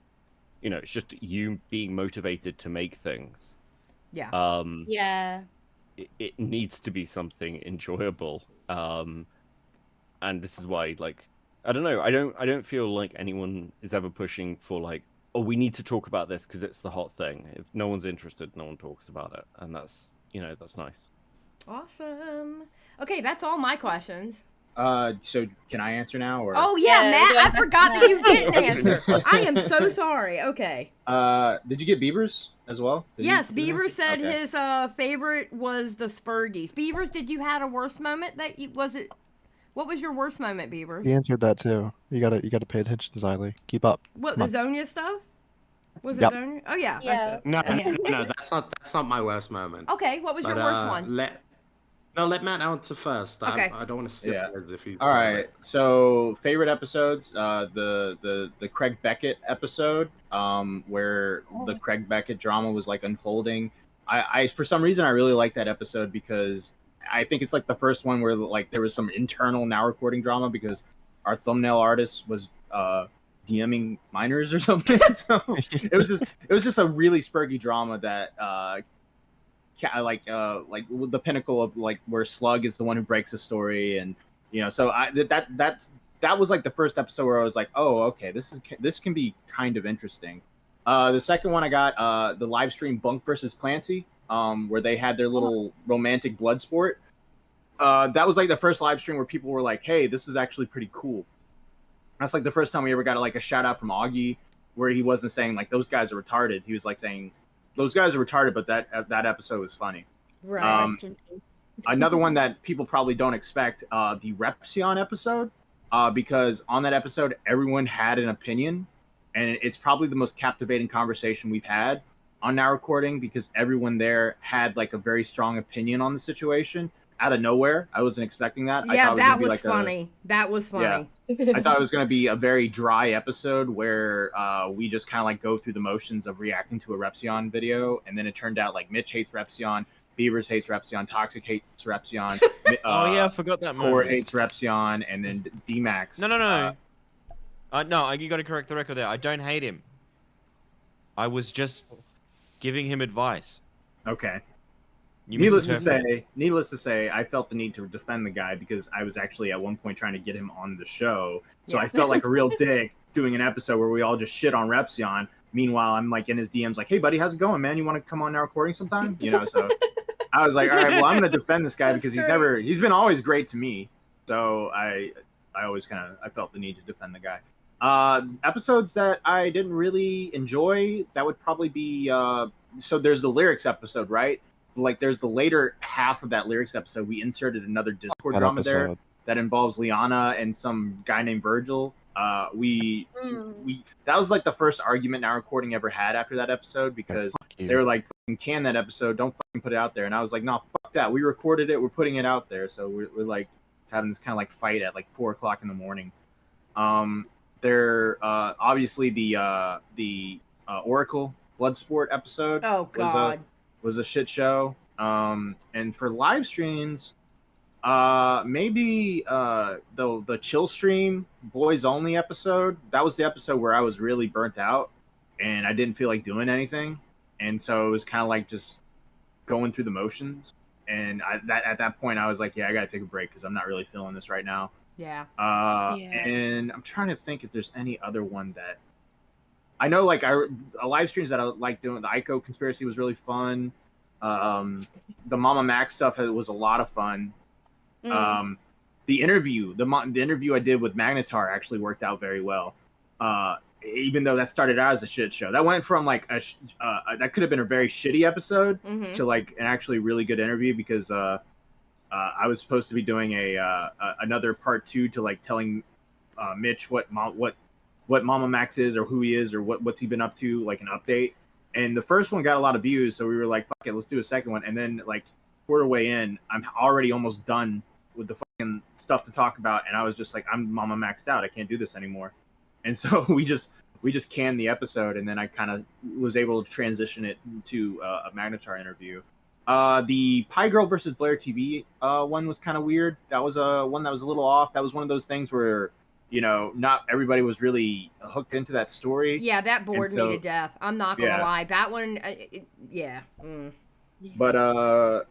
you know, it's just you being motivated to make things. Yeah. Yeah. It needs to be something enjoyable. And this is why, like, I don't know. I don't feel like anyone is ever pushing for like, oh, we need to talk about this because it's the hot thing. If no one's interested, no one talks about it, and that's, you know, that's nice. Awesome. Okay, that's all my questions. So can I answer now, or? Oh yeah, Matt, I forgot that you didn't answer. I am so sorry. Okay. Did you get Beavers as well? Yes, Beavers said his favorite was the Spergies. Beavers, did you have a worst moment that what was your worst moment, Beavers? He answered that too. You gotta pay attention to Xylie. Keep up. What, the Zonia stuff? Was it Zonia? Oh yeah. Yeah. No, that's not my worst moment. Okay, what was your worst one? Let Matt answer first. Okay. I don't want to steal words if he's... All right. So favorite episodes, the Craig Beckett episode, where the Craig Beckett drama was like unfolding. I for some reason I really like that episode because I think it's like the first one where like there was some internal now recording drama because our thumbnail artist was DMing minors or something. So it was just a really spurgy drama that like the pinnacle of like where Slug is the one who breaks the story, and you know, so that was like the first episode where I was like, oh, okay, this can be kind of interesting. The second one I got the live stream Bunk versus Clancy, where they had their little romantic blood sport. That was like the first live stream where people were like, hey, this is actually pretty cool. That's like the first time we ever got like a shout out from Augie, where he wasn't saying like those guys are retarded. He was like saying those guys are retarded, but that episode was funny. Right. Another one that people probably don't expect, the Repsion episode, because on that episode everyone had an opinion, and it's probably the most captivating conversation we've had on Now Recording because everyone there had like a very strong opinion on the situation out of nowhere. I wasn't expecting that. Yeah, that was like funny. That was funny. Yeah. I thought it was going to be a very dry episode where we just kind of like go through the motions of reacting to a Repsion video, and then it turned out like Mitch hates Repsion, Beavers hates Repsion, Toxic hates Repsion. Oh yeah, I forgot that Thor hates Repsion, and then D-Max. No. No, you got to correct the record there. I don't hate him. I was just giving him advice. Okay. Needless to say, I felt the need to defend the guy because I was actually at one point trying to get him on the show. So I felt like a real dick doing an episode where we all just shit on Repsion. Meanwhile, I'm like in his DMs like, hey buddy, how's it going, man? You want to come on Now Recording sometime? You know, so I was like, all right, well, I'm going to defend this guy because he's been always great to me. So I always I felt the need to defend the guy. Episodes that I didn't really enjoy, that would probably be, so there's the lyrics episode, right? Like there's the later half of that lyrics episode, we inserted another Discord drama there that involves Liana and some guy named Virgil. We that was like the first argument our recording ever had after that episode, because they were like, can that episode, don't fucking put it out there. And I was like, no, fuck that, we recorded it, we're putting it out there. So we're like having this kind of like fight at like 4 o'clock in the morning. There obviously the Oracle Bloodsport episode was a shit show. And for live streams, maybe the Chill Stream Boys Only episode. That was the episode where I was really burnt out and I didn't feel like doing anything, and so it was kind of like just going through the motions. And at that point I was like, yeah, I gotta take a break because I'm not really feeling this right now. Yeah. And I'm trying to think if there's any other one that I know, like live streams that I like doing. The Ico Conspiracy was really fun. The Mama Max stuff was a lot of fun. The interview I did with Magnetar actually worked out very well. Even though that started out as a shit show, that went from like that could have been a very shitty episode to like an actually really good interview, because I was supposed to be doing another part 2 to like telling Mitch what Mama Max is, or who he is, or what's he been up to, like an update. And the first one got a lot of views, so we were like, fuck it, let's do a second one. And then like quarter way in, I'm already almost done with the fucking stuff to talk about, and I was just like, I'm Mama Maxed out, I can't do this anymore. And so we just canned the episode, and then I kind of was able to transition it to a Magnetar interview. The Pie Girl versus Blair TV one was kind of weird. That was one that was a little off. That was one of those things where, you know, not everybody was really hooked into that story. Yeah, that bored me to death. I'm not gonna lie. That one, But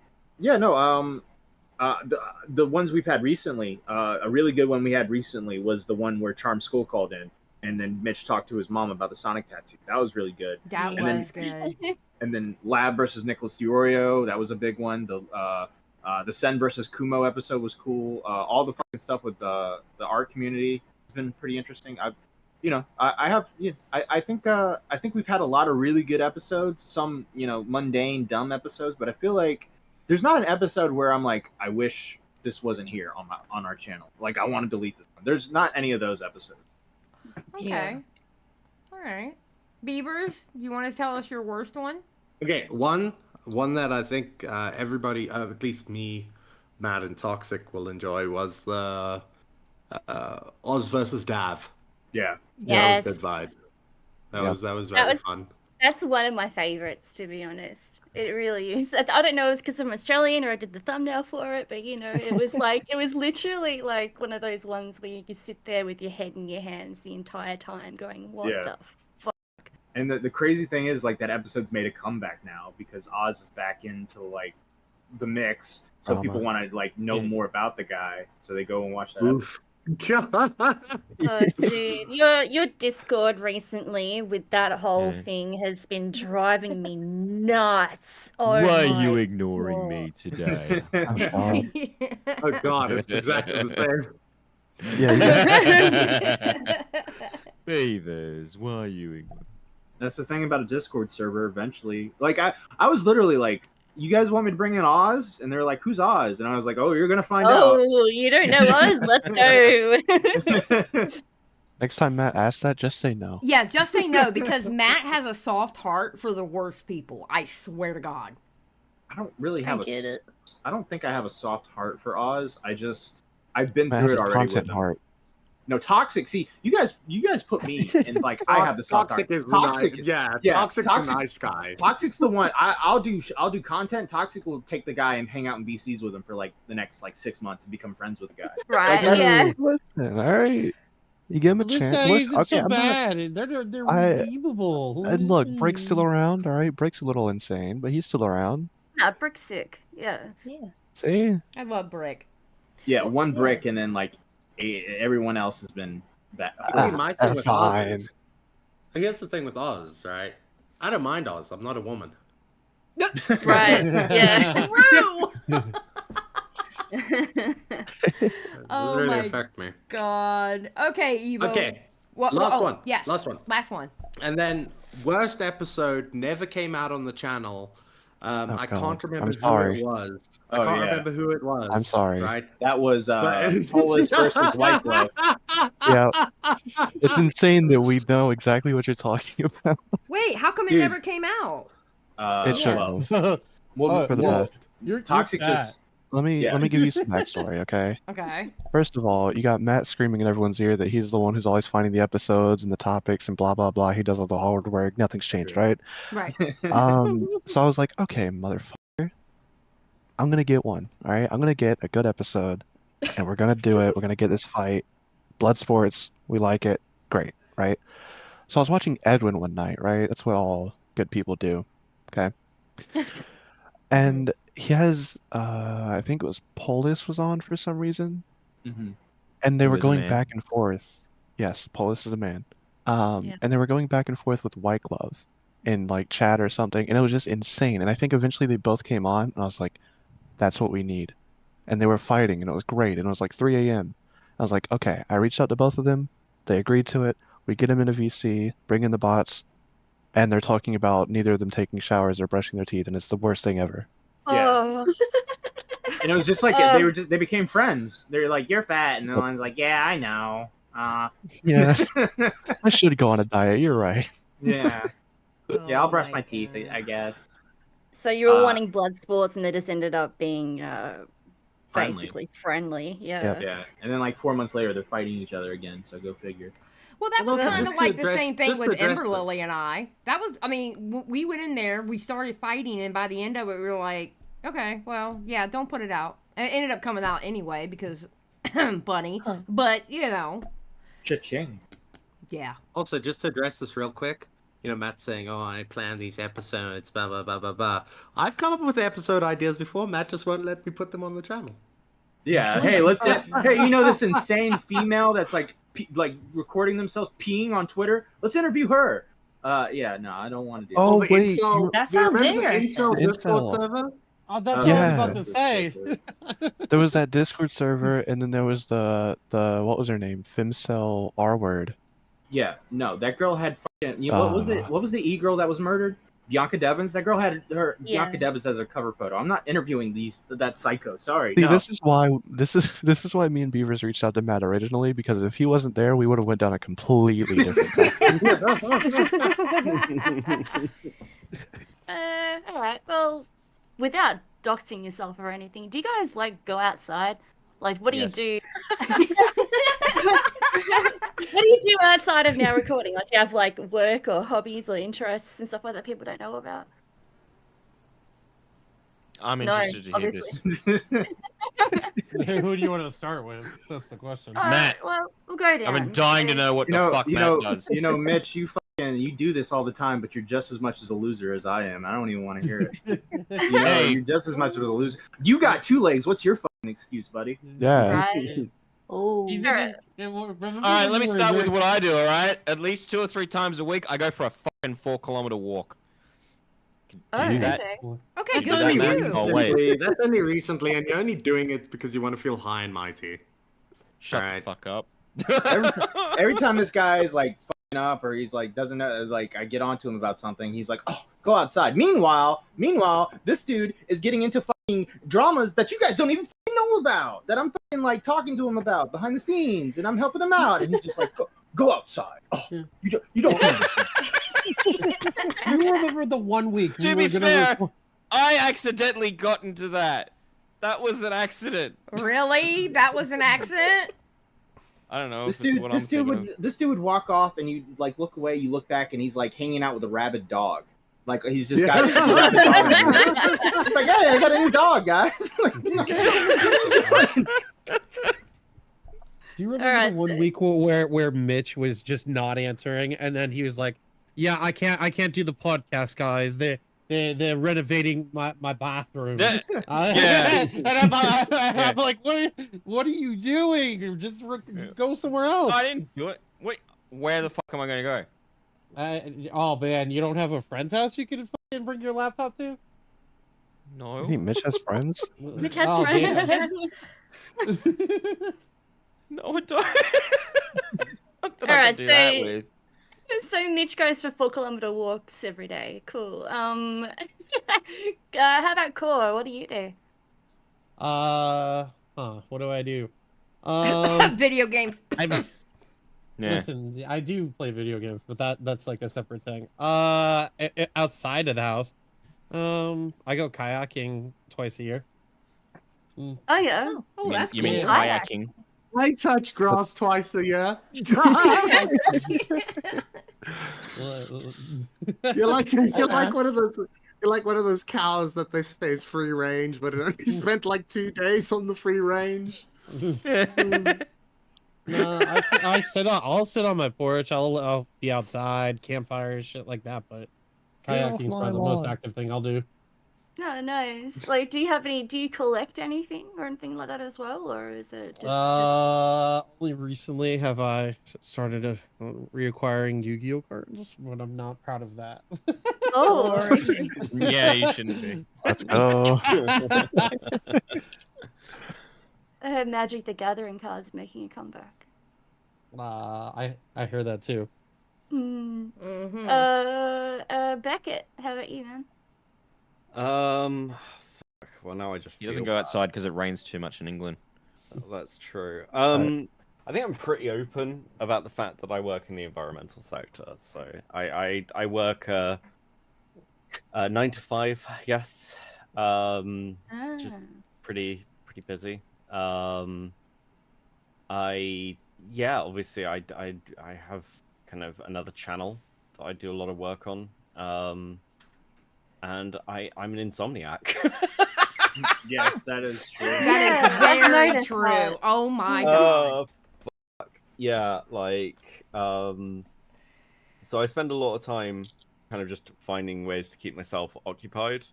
the ones we've had recently, a really good one we had recently was the one where Charm Skull called in, and then Mitch talked to his mom about the Sonic tattoo. That was really good. That was good. And then Lab versus Nicholas DiOrio, that was a big one. The Sen versus Kumo episode was cool. All the fucking stuff with the art community has been pretty interesting. I think we've had a lot of really good episodes. Some, mundane, dumb episodes, but I feel like there's not an episode where I'm like, I wish this wasn't here on our channel. Like, I want to delete this one. There's not any of those episodes. Okay. All right. Beavers, you want to tell us your worst one? Okay, one that I think everybody, at least me, Matt, and Toxic will enjoy was the Oz versus Dav. Yeah. Yes. That was good vibe. That was very fun. That's one of my favorites, to be honest. It really is. I don't know if it's because I'm Australian or I did the thumbnail for it, but it was like, it was literally like one of those ones where you could sit there with your head in your hands the entire time going, what the fuck? And the crazy thing is, like, that episode's made a comeback now because Oz is back into like the mix. So people want to like know more about the guy. So they go and watch that episode. Oh, dude, your Discord recently with that whole thing has been driving me nuts. Oh, why are you ignoring me today? Oh God, it's exactly the same. Yeah. Beavers, why are you ignoring? That's the thing about a Discord server. Eventually, like I was literally like, you guys want me to bring in Oz? And they're like, who's Oz? And I was like, oh, you're going to find out. Oh, you don't know Oz? Let's go. Next time Matt asks that, just say no. Yeah, just say no, because Matt has a soft heart for the worst people. I swear to God. I don't really have I don't think I have a soft heart for Oz. I've been Matt through has it a already with content him. heart. No, Toxic. See, you guys put me in like I have the soft Toxic heart. is Toxic. Toxic's a nice guy. Toxic's the one. I'll do content. Toxic will take the guy and hang out in BCs with him for like the next like 6 months and become friends with the guy. Right? Yeah. Listen, all right. You give him a This chance. guy Listen, isn't so I'm not- bad. They're redeemable. And look, Brick's still around, all right? Brick's a little insane, but he's still around. Nah, Brick's sick. Yeah. See? I love Brick. Yeah, one brick, and then like everyone else has been that. My thing with Oz fine. is, here's the thing with Oz, right? I don't mind Oz. I'm not a woman. Right. Yeah. True. It Oh really my affect me. God. Okay, Evo. Okay. What, Last one. Yes. Last one. Last one. And then worst episode never came out on the channel. I God. can't remember I'm who sorry. it was. I Oh, can't yeah. remember who it was. I'm sorry. Right? That was But- Polis versus White Glove. Yeah, it's insane that we know exactly what you're talking about. Wait, how come it Dude. never came out? It shouldn't have. Well, For the well, best. You're Toxic fat. just Let me Yeah. give you some backstory, okay? Okay. First of all, you got Matt screaming in everyone's ear that he's the one who's always finding the episodes and the topics and blah blah blah. He does all the hard work. Nothing's changed, True. right? Right. So I was like, okay, motherfucker, I'm gonna get one. All right, I'm gonna get a good episode, and we're gonna do it. We're gonna get this fight. Blood sports, we like it. Great, right? So I was watching Edwin one night, right? That's what all good people do, okay? And he has, I think it was Polis was on for some reason, Mhm. and they He were was a going man. back and forth. Yes, Polis is a man. Yeah. And they were going back and forth with White Glove in like chat or something, and it was just insane. And I think eventually they both came on, and I was like, that's what we need. And they were fighting, and it was great. And it was like 3 a.m. I was like, okay. I reached out to both of them. They agreed to it. We get them in a VC, bring in the bots, and they're talking about neither of them taking showers or brushing their teeth, and it's the worst thing ever. Yeah. Oh. And it was just like they became friends. They're like, "You're fat," and the one's like, "Yeah, I know." Yeah, I should go on a diet. You're right. Yeah. Yeah, I'll brush Oh my teeth, God. I guess. So you were wanting blood sports, and they just ended up being Friendly. basically friendly. Yeah. Yep. Yeah. And then like 4 months later, they're fighting each other again. So go figure. Well, that Well, was no, kind of just to like the address- same thing just to with address Ember this. Lily and I. That was, I mean, we went in there, we started fighting, and by the end of it, we were like, okay, well, yeah, don't put it out. And it ended up coming out anyway because Bunny. Huh. But, you know, Cha-ching. yeah. Also, just to address this real quick, you know, Matt's saying, "Oh, I plan these episodes, blah blah blah blah blah." I've come up with episode ideas before. Matt just won't let me put them on the channel. Yeah. Hey, let's. Hey, you know this insane female that's like recording themselves peeing on Twitter? Let's interview her. Yeah. No, I don't want to do. Oh, the wait, Incel- you- That do you sounds remember the interesting. Incel The Discord Incel. server? Oh, that's Oh, what I was Yeah. about to say. There was that Discord server, and then there was the what was her name? Femcel R word. Yeah. No, that girl had fucking. You know, what was it? What was the e-girl that was murdered? Bianca Devins. That girl had her Yeah. Bianca Devins as her cover photo. I'm not interviewing that psycho. Sorry. See, No. this is why me and Beavers reached out to Matt originally, because if he wasn't there, we would have went down a completely different path. All right. Well, without doxing yourself or anything, do you guys like go outside? Like, what do Yes. you do? What do you do outside of now recording? Like, do you have like work or hobbies or interests and stuff like that people don't know about? I'm No, interested to hear obviously. this. Who do you want to start with? That's the question. Matt. Well, we'll go down. I've been dying to know what the fuck Matt does. You know, Mitch, you do this all the time, but you're just as much as a loser as I am. I don't even want to hear it. You know, Hey. you're just as much of a loser. You got 2 legs. What's your fucking excuse, buddy? Yeah. Right. Oh. All All right, let me start with what I do. All right, at least 2 or 3 times a week, I go for a fucking 4-kilometer walk. Oh, you do that? okay. Okay, You good do for that, man? you. Oh, wait. Recently, that's only recently, and you're only doing it because you want to feel high and mighty. Shut Alright. the fuck up. Every time this guy is like fucking up, or he's like doesn't know, like I get onto him about something, he's like, "Oh, go outside." Meanwhile, this dude is getting into fucking dramas that you guys don't even fucking know about. That I'm fucking like talking to him about behind the scenes, and I'm helping him out, and he's just like, "Go outside." Oh, you don't. You remember the 1 week. To be fair, I accidentally got into that. That was an accident. Really? That was an accident? I don't know This if it's dude, what this I'm dude thinking would, this dude would walk off, and you like look away, you look back, and he's like hanging out with a rabid dog. Like he's just got a rabid dog. It's like, hey, I got a new dog, guys. Do you remember Alright, the 1 week where Mitch was just not answering, and then he was like, "Yeah, I can't do the podcast, guys. They're renovating my bathroom." Yeah. And I'm like, what are you doing? Just go somewhere else. I didn't do it. Wait, where the fuck am I gonna go? Oh man, you don't have a friend's house you can fucking bring your laptop to? No. I think Mitch has friends. Which has Oh, friends. No, I don't. Not that I Alright, can do that so- with. So Mitch goes for 4-kilometer walks every day. Cool. How about Core? What do you do? What do I do? Video games. Listen, I do play video games, but that's like a separate thing. Outside of the house, I go kayaking twice a year. Oh yeah. Oh, that's You cool. mean kayaking? I touch grass twice a year. You're like one of those. You're like one of those cows that they say is free range, but it only spent like 2 days on the free range. No, I'll sit on my porch. I'll be outside, campfires, shit like that. But kayaking's probably the most active thing I'll do. Oh, nice. Like, do you collect anything or anything like that as well, or is it just? Only recently have I started reacquiring Yu-Gi-Oh cards, but I'm not proud of that. Oh. Yeah, you shouldn't be. Let's go. I heard Magic the Gathering cards making a comeback. I heard that too. Beckett, how about you, man? Fuck. Well, now I just. He doesn't go outside because it rains too much in England. Oh, that's true. I think I'm pretty open about the fact that I work in the environmental sector. So I work 9 to 5. Yes. Just pretty busy. Obviously I have kind of another channel that I do a lot of work on. And I'm an insomniac. Yes, that is true. That is very true. Oh my god. Fuck. Yeah, like so I spend a lot of time kind of just finding ways to keep myself occupied.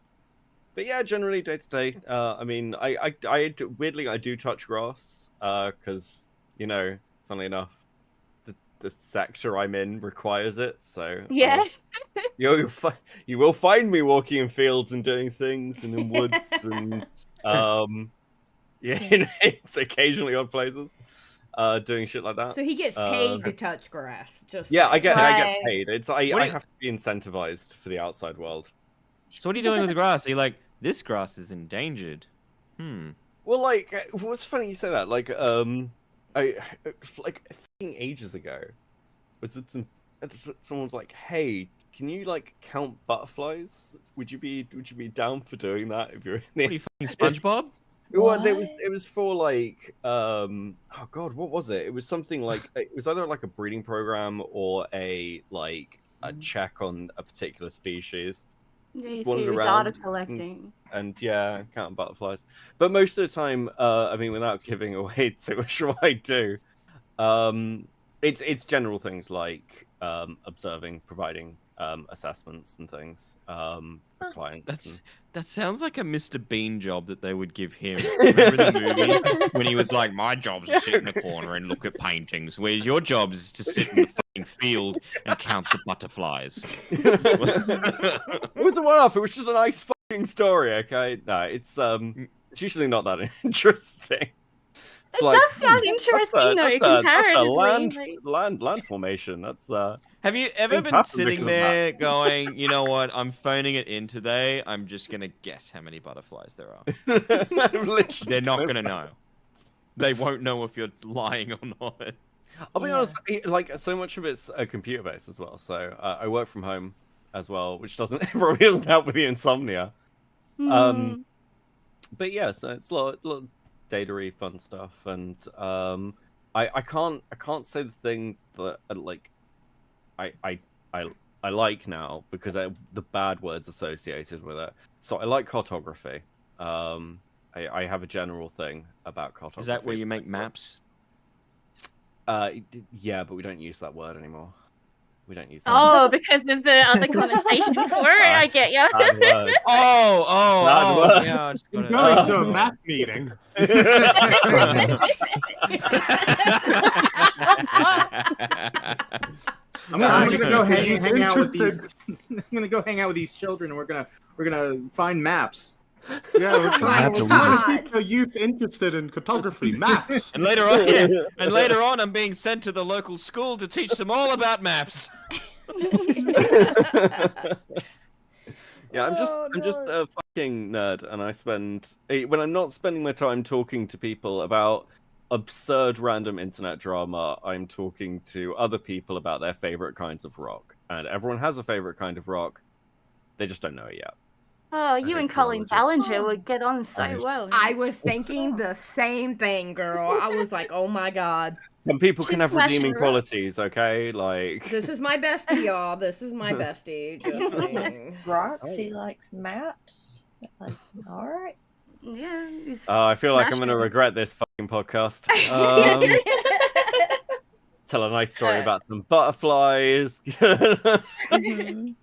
But yeah, generally day to day. I mean, I weirdly I do touch grass because funnily enough, the sector I'm in requires it. So yeah, you will find me walking in fields and doing things and in woods and it's occasionally odd places doing shit like that. So he gets paid to touch grass. I get paid. I have to be incentivized for the outside world. So what are you doing with the grass? Are you like, this grass is endangered? Well, like, what's funny you say that? Like, I ages ago, was it someone's like, hey, can you like count butterflies? Would you be down for doing that if you're in the... What are you, fucking SpongeBob? Well, it was for like oh god, what was it? It was something like it was either like a breeding program or a check on a particular species. Yeah, you see data collecting. And yeah, counting butterflies. But most of the time, I mean, without giving away too much of what I do, it's general things like observing, providing assessments and things for clients. That sounds like a Mr. Bean job that they would give him. Remember the movie when he was like, "My job's to sit in a corner and look at paintings, whereas your job is to sit in the fucking field and count the butterflies." It was a one-off. It was just a nice fucking story. Okay, no, it's usually not that interesting. It does sound interesting though, comparatively. Land formation. That's Have you ever been sitting there going, you know what? I'm phoning it in today. I'm just gonna guess how many butterflies there are. They're not gonna know. They won't know if you're lying or not. I'll be honest. Like so much of it's computer based as well. So I work from home as well, which probably doesn't help with the insomnia. But yeah, so it's a lot data-y fun stuff, and I can't say the thing that I like now because the bad words associated with it. So I like cartography. I have a general thing about cartography. Is that where you make maps? Yeah, but we don't use that word anymore. We don't use that. Oh, because of the other connotation for it. I get you. Yeah, I'm going to a map meeting. I'm gonna go hang out with these. I'm gonna go hang out with these children, and we're gonna find maps. Yeah, we're trying my to God. keep the youth interested in cartography, maps. And later on, yeah, and later on, I'm being sent to the local school to teach them all about maps. Yeah, I'm just a fucking nerd, and I spend when I'm not spending my time talking to people about absurd random internet drama, I'm talking to other people about their favorite kinds of rock, and everyone has a favorite kind of rock. They just don't know it yet. Oh, you and Colin Ballinger would get on so well. I was thinking the same thing, girl. I was like, oh my God. Some people can She's have smashing redeeming rocks. qualities, okay? Like This is my bestie, y'all. This is my bestie. Just saying. Rocks, he likes maps. Like, all right. Yeah. I feel like I'm smashing gonna it. regret this fucking podcast. Tell a nice story about some butterflies. Mhm.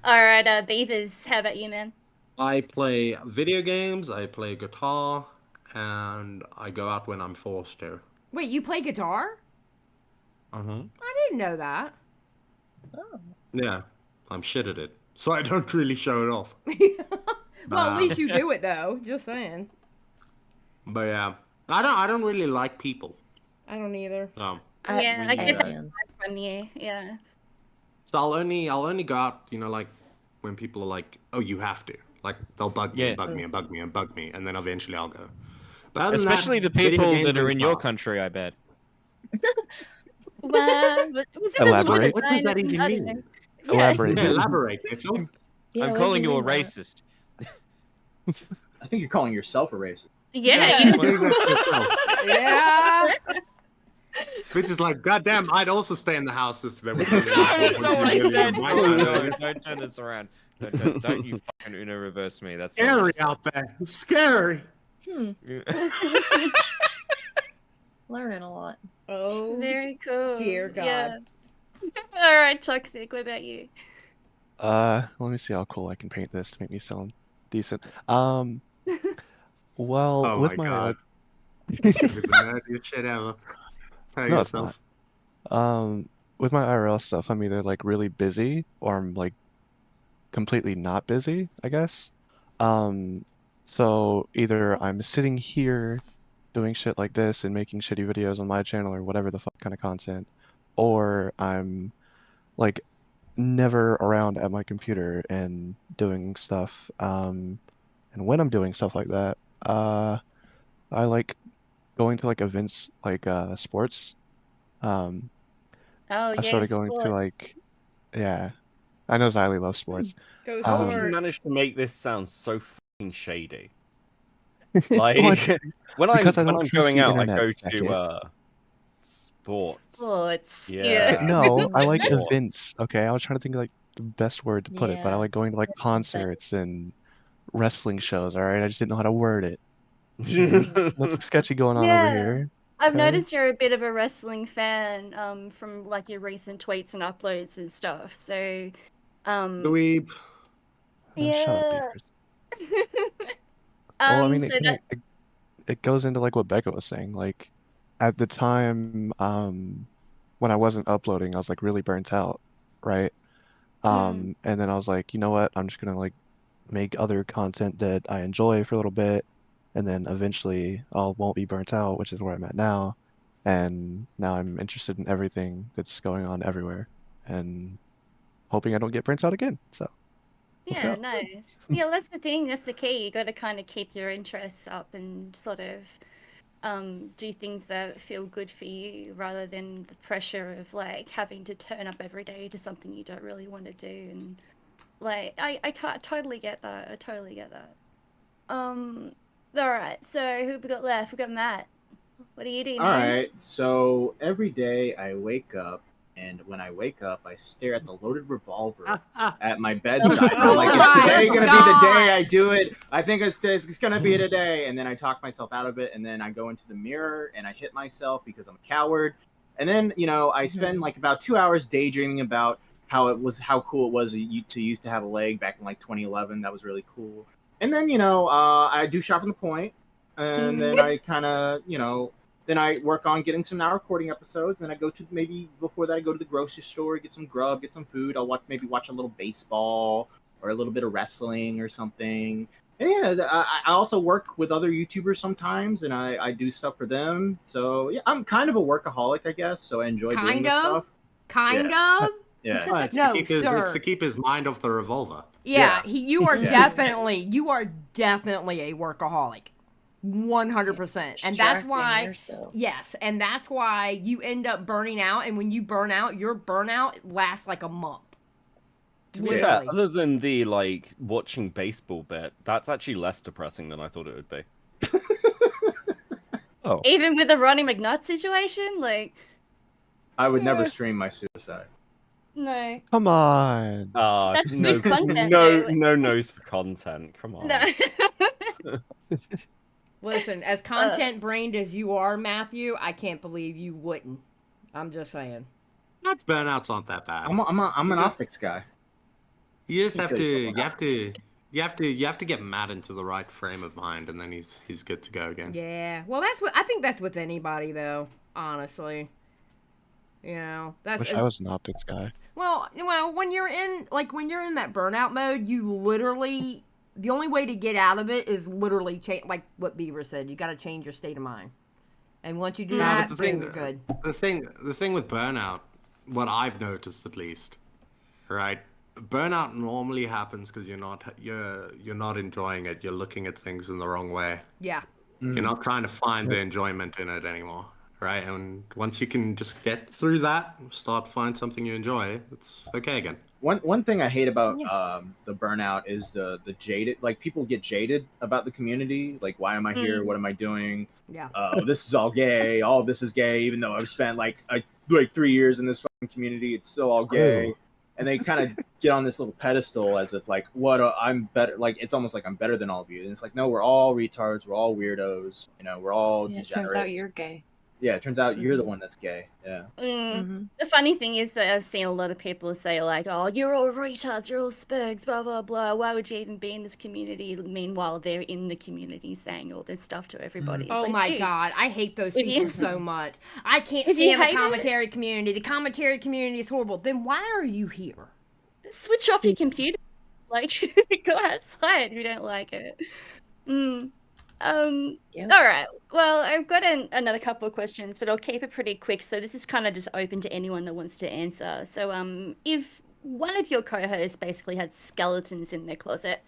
All right, Beavers, how about you, man? I play video games, I play guitar, and I go out when I'm forced to. Wait, you play guitar? Uh-huh. I didn't know that. Oh. Yeah, I'm shit at it, so I don't really show it off. Well, at least you do it though. Just saying. But yeah, I don't really like people. I don't either. So Yeah, I get that Amen. from you. Yeah. I'll only go out, like when people are like, oh, you have to. Like they'll bug me, Yeah. and bug me, and bug me, and bug me, and then eventually I'll go. But other than Especially that, the video people games that are and in your guitar. country, I bet. Well, was it Elaborate. What does that even mean? Elaborate. Yeah, elaborate, Mitchell. Yeah, I'm what calling do you a mean by that? racist. I think you're calling yourself a racist. Yeah, You're you doing that to yourself. Yeah. Which is like, goddamn, I'd also stay in the house if there was. That's not what I said. My Oh, kind no, of- don't turn this around. Don't you fucking Uno reverse me. That's not Scary what I out there. Scary. said. Learning a lot. Oh. Very cool. Dear God. Yeah. All right, Toxic, what about you? Let me see how cool I can paint this to make me sound decent. Well, Oh with my my god. You're the nerdiest shit ever. Tell No, it's yourself. with my IRL stuff, I'm either like really busy or I'm like completely not busy, I guess. So either I'm sitting here doing shit like this and making shitty videos on my channel or whatever the fuck kind of content, or I'm like never around at my computer and doing stuff. And when I'm doing stuff like that, I like going to like events like sports. Oh, I yeah, started going to sport. like, yeah, I know Xylie loves sports. Go How have you sports. managed to make this sound so fucking shady? Well, Like it's when I'm because I when don't I'm trust going the out, I internet, go Beckett. to sports. Sports. Yeah. No, I like Sports. events. Okay, I was trying to think of like the best word to put it, but I Yeah, like going to like concerts and wrestling shows. All right, I just didn't know how to word it. Nothing sketchy going on over Yeah. here. I've Okay. noticed you're a bit of a wrestling fan, from like your recent tweets and uploads and stuff. So, Dweeb. No, shut up, yeah. Beavers. Well, I mean, So it goes into like what Becca was saying. Like at the time, when I wasn't uploading, I was like really burnt out, right? And then I was like, you know what? I'm just gonna like make other content that I enjoy for a little bit, and then eventually I won't be burnt out, which is where I'm at now. And now I'm interested in everything that's going on everywhere, and hoping I don't get burnt out again. So let's yeah, go. nice. Yeah, well, that's the thing. That's the key. You got to kind of keep your interests up and sort of do things that feel good for you rather than the pressure of like having to turn up every day to something you don't really want to do. And like, I can't totally get that. I totally get that. All right. So who we got left? We got Matt. What do you do, All man? right. So every day I wake up, and when I wake up, I stare at the loaded revolver at my bedside. I'm like, is today gonna be the day I do it? I think it's gonna be today. And then I talk myself out of it, and then I go into the mirror and I hit myself because I'm a coward. And then I spend like about 2 hours daydreaming about how cool it was to used to have a leg back in like 2011. That was really cool. And then I do Shop on the Point, and then I kind of then I work on getting some now recording episodes. Then I go to maybe before that I go to the grocery store, get some grub, get some food. I'll watch a little baseball or a little bit of wrestling or something. Yeah, I also work with other YouTubers sometimes, and I do stuff for them. So yeah, I'm kind of a workaholic, I guess. So I enjoy doing this stuff. Kind of. Yeah. Well, it's No, it's sir. to keep his mind off the revolver. Yeah, Yeah. you are Yeah. definitely a workaholic. 100%. And that's why yes, and that's why you end up burning out, and when you burn out, your burnout lasts like a month. To be fair, other than the like watching baseball bit, that's actually less depressing than I thought it would be. Oh. Even with the Ronnie McNutt situation, like I would never stream my suicide. no. Come on. That's no, good content, no, though. no nose for content. Come on. No. Listen, as content brained as you are, Matthew, I can't believe you wouldn't. I'm just saying. That's burnouts aren't that bad. I'm an optics guy. You just have Kill to yourself on you have to get Matt into the right frame of mind, and then he's good to go again. Yeah. Well, I think that's with anybody though, honestly. You know, that's Wish I was an optics guy. Well, when you're in that burnout mode, you literally the only way to get out of it is literally change, like what Beaver said. You got to change your state of mind, and once you do that, then you're good. The thing with burnout, what I've noticed at least, right? Burnout normally happens because you're not enjoying it. You're looking at things in the wrong way. Yeah. You're not trying to find the enjoyment in it anymore, right? And once you can just get through that, start find something you enjoy, it's okay again. One thing I hate about the burnout is the jaded, like people get jaded about the community. Like, why am I here? What am I doing? Yeah. This is all gay. All of this is gay. Even though I've spent like 3 years in this fucking community, it's still all gay. And they kind of get on this little pedestal as if like, I'm better. Like, it's almost like I'm better than all of you. And it's like, no, we're all retards. We're all weirdos. You know, we're all degenerates. It turns out you're gay. Yeah, it turns out you're the one that's gay. Yeah. The funny thing is that I've seen a lot of people say like, "Oh, you're all retards, you're all Spergs, blah blah blah. Why would you even be in this community?" Meanwhile, they're in the community saying all this stuff to everybody. It's Oh like, my dude, God, I hate those people so much. I can't If you stand the hate it- commentary community. The commentary community is horrible. Then why are you here? switch off your computer. Like, go outside if you don't like it. All right. Well, I've got another couple of questions, but I'll keep it pretty quick. So this is kind of just open to anyone that wants to answer. So, if one of your co-hosts basically had skeletons in their closet,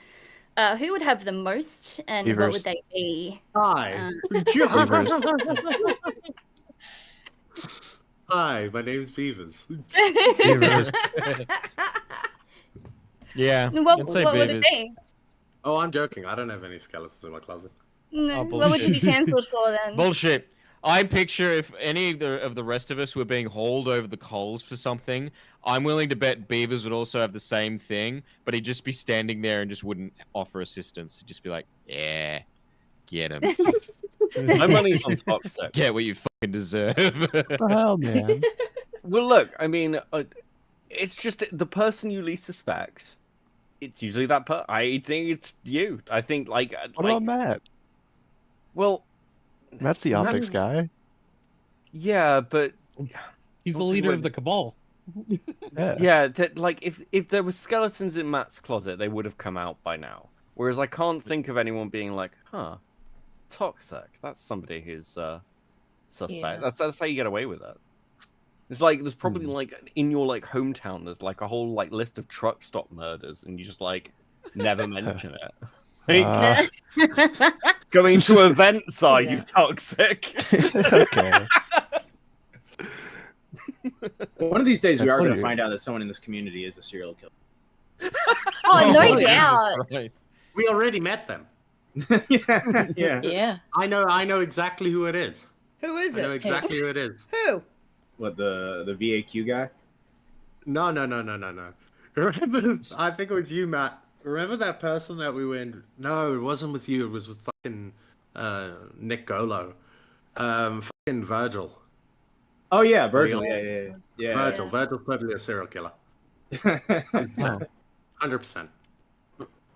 who would have the most, and what Beavers. would they be? Hi. Beavers. Hi, my name's Beavers. Beavers. Yeah. What I'd say would it beavers. be? Oh, I'm joking. I don't have any skeletons in my closet. No, Oh, what would you be bullshit. cancelled for then? Bullshit. I picture if any of the rest of us were being hauled over the coals for something, I'm willing to bet Beavers would also have the same thing, but he'd just be standing there and just wouldn't offer assistance. He'd just be like, yeah, get him. My money's on Toxic. Get what you fucking deserve. What the hell, man? Well, look, I mean, it's just the person you least suspect. It's usually that person. I think it's you. I think, like... What about Matt? Well... Matt's the optics guy. Yeah, but... He's the What's leader the of the cabal. Yeah. Yeah, like, if there were skeletons in Matt's closet, they would have come out by now. Whereas I can't think of anyone being like, huh, Toxic. That's somebody who's suspect. Yeah. That's how you get away with it. It's like there's probably like in your like hometown there's like a whole like list of truck stop murders and you just like never mention it. Like, going to events, are you Toxic? Okay. One of these days, we I are told going to you. find out that someone in this community is a serial killer. Oh, no Jesus doubt. Christ. We already met them. Yeah. Yeah. I know exactly who it is. Who is I know it? exactly who it is. Who? What, the VAQ guy? No. Remember, I think it was you, Matt. Remember that person that we went? No, it wasn't with you. It was with fucking Nick Golo. Fucking Virgil. Oh, yeah, Virgil. Yeah. Virgil. Virgil's probably a serial killer. Oh. 100%.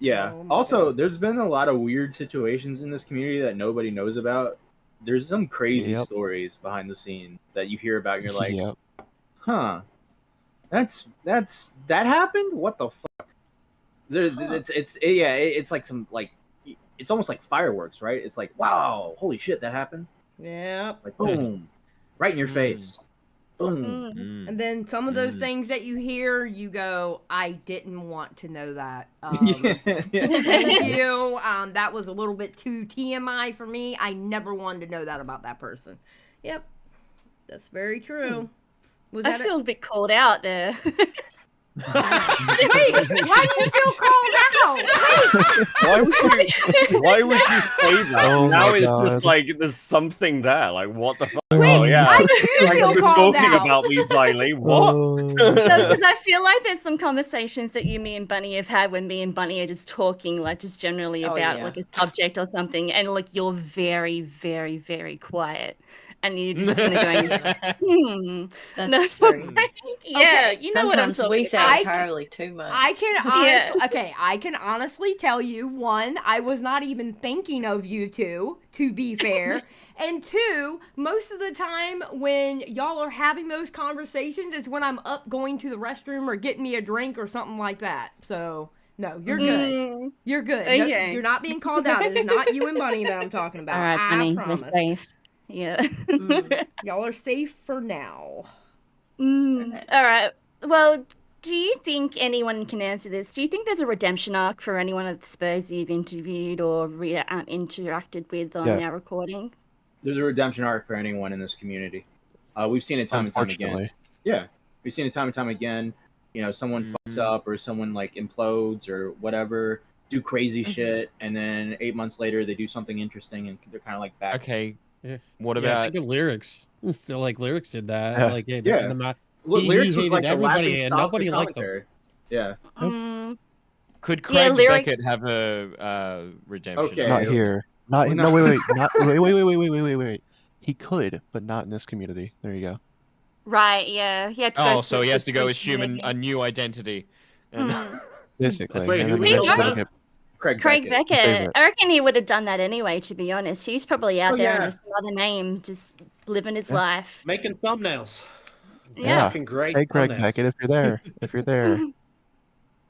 Yeah. Oh my Also, God. there's been a lot of weird situations in this community that nobody knows about. There's some crazy Yep. stories behind the scenes that you hear about and you're like, Yep. huh, that happened? What the fuck? It's like some like it's almost like fireworks, right? It's like, wow, holy shit, that happened. Yep. Like boom, right in your face. Boom. Mm. And then some of those things that you hear, you go, I didn't want to know that. Thank you. That was a little bit too TMI for me. I never wanted to know that about that person. Yep. That's very true. Was I that feel a bit called out there. Wait, why do you feel called out? Wait. Why would you say that? Oh Now my it's God. just like there's something there. Like what the fuck? Wait, oh yeah. why do you Like feel you've been called talking out? about me, Xylie. What? Because I feel like there's some conversations that me and Bunny have had when me and Bunny are just talking, like just generally Oh, about yeah. like a subject or something, and like you're very, very, very quiet, and you're just kind of going, That's No, true. yeah, Okay, you know what I'm Sometimes talking we say about. entirely too much. I can Yeah. honestly, okay, I can honestly tell you, one, I was not even thinking of you two, to be fair. And two, most of the time when y'all are having those conversations is when I'm up going to the restroom or getting me a drink or something like that. So, no, you're good. Mm, You're good. No, okay. you're not being called out. It is not you and Bunny that I'm talking about. All right, I Bunny, we're promise. safe. Yeah. Y'all are safe for now. All right. Well, do you think anyone can answer this? Do you think there's a redemption arc for anyone of the Spergs you've interviewed or interacted with on Yeah. our recording? There's a redemption arc for anyone in this community. We've seen it time and time again. Unfortunately. Yeah, we've seen it time and time again. You know, someone fucks up or someone like implodes or whatever, do crazy shit, and then 8 months later they do something interesting and they're kind of like back. Okay. Yeah. What Yeah, I about think of Lyrics. Feel like Lyrics did that. Yeah. Like, Yeah. he Lyrics was hated like the everybody laughing and stock nobody of liked him. commentary. Yeah. could Yeah, Craig Lyric- Beckett have a redemption? Okay. Not here. Not We're no. not- Wait. He could, but not in this community. There you go. Right, yeah. He had to Oh, go so he has to go switch assume maybe. a new identity. And Basically. Wait, and who then was eventually that? he'll get- Craig Beckett. Favorite. I reckon he would have done that anyway, to be honest. He's probably out Oh, there yeah. under some other name, just living his Yeah. life. Making thumbnails. Yeah. Fucking great. Hey, Craig thumbnails. Beckett, if you're there,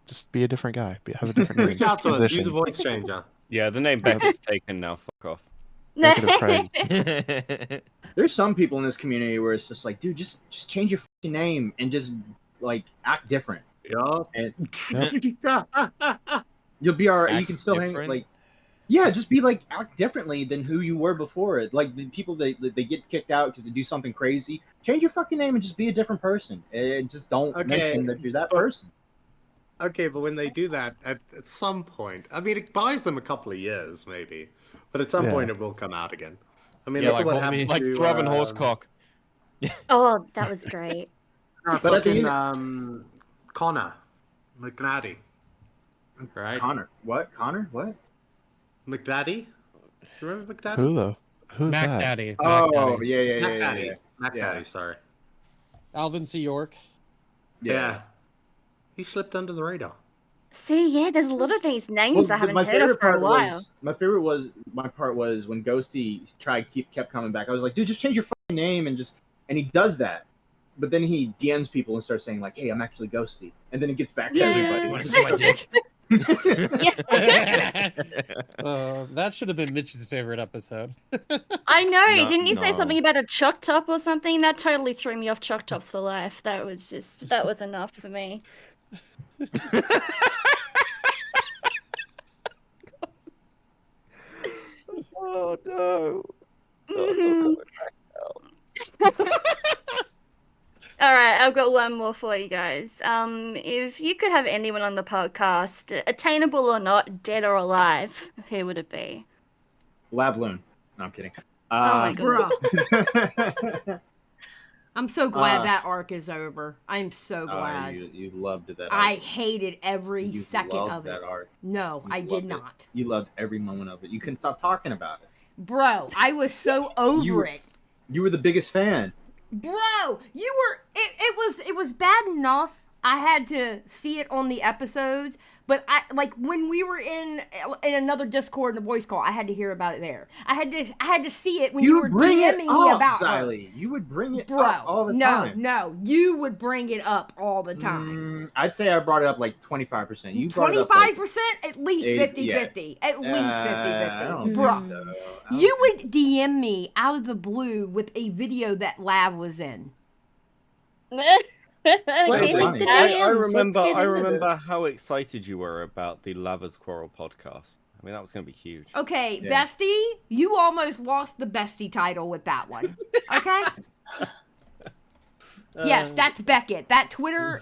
just be a different guy. Have a different name. Reach out to him. position. Use a voice changer. Yeah, the name Beckett's taken now. Fuck off. Beckett of Craig. There's some people in this community where it's just like, dude, just change your fucking name and just like act different. Yeah. And you'll be alright. You Act can still hang different? like, yeah, just be like act differently than who you were before. Like the people they get kicked out because they do something crazy. Change your fucking name and just be a different person. And just don't Okay. mention that you're that person. Okay, but when they do that, at some point, I mean, it buys them a couple of years, maybe, but at some Yeah. point it will come out again. I mean, Yeah, look at what like happened like to Throbbing Horsecock. Oh, that was great. But at the fucking end- Connor McNaddy, right? Connor. What? Connor? What? McDaddy. You remember McDaddy? Who's Mac that? Daddy. Oh, Mac Daddy. yeah. McDaddy. McDaddy. Yeah. Sorry. Alvin C. York. Yeah. He slipped under the radar. See, yeah, there's a lot of these names I haven't my heard of favorite for a part while. was my part was when Ghosty kept coming back. I was like, dude, just change your fucking name and he does that. But then he DMs people and starts saying like, hey, I'm actually Ghosty, and then it gets back to Yeah. everybody. Want to see my dick? That should have been Mitch's favorite episode. I know. No, Didn't you say no. something about a chalk top or something? That totally threw me off chalk tops for life. That was enough for me. Oh no. All right, I've got one more for you guys. If you could have anyone on the podcast, attainable or not, dead or alive, who would it be? Lavloon. No, I'm kidding. Oh my god. Bruh. I'm so glad Uh, that arc is over. I'm so glad. You loved that. I arc. hated every You second loved of it. that arc. No, You I did loved it. not. You loved every moment of it. You couldn't stop talking about it. Bro, I was so over it. You were the biggest fan. Bro, you were it was bad enough I had to see it on the episodes, But I like when we were in another Discord and a voice call, I had to hear about it there. I had to see it when you were bring it DMing me up, about her. Xylie. You would bring it Bro, up all the time. No, you would bring it up all the time. I'd say I brought it up like 25%. You brought it up 25%? At least 50-50. yeah. At least 50-50. don't Bro, think so. you would DM me out of the blue with a video that Lav was in. Let's leak the I remember how excited you were about the Lava's Quarrel podcast. I mean, that was going to be huge. Okay, Bestie, you almost lost the Bestie title with that one. Okay? Yes, that's Beckett. That Twitter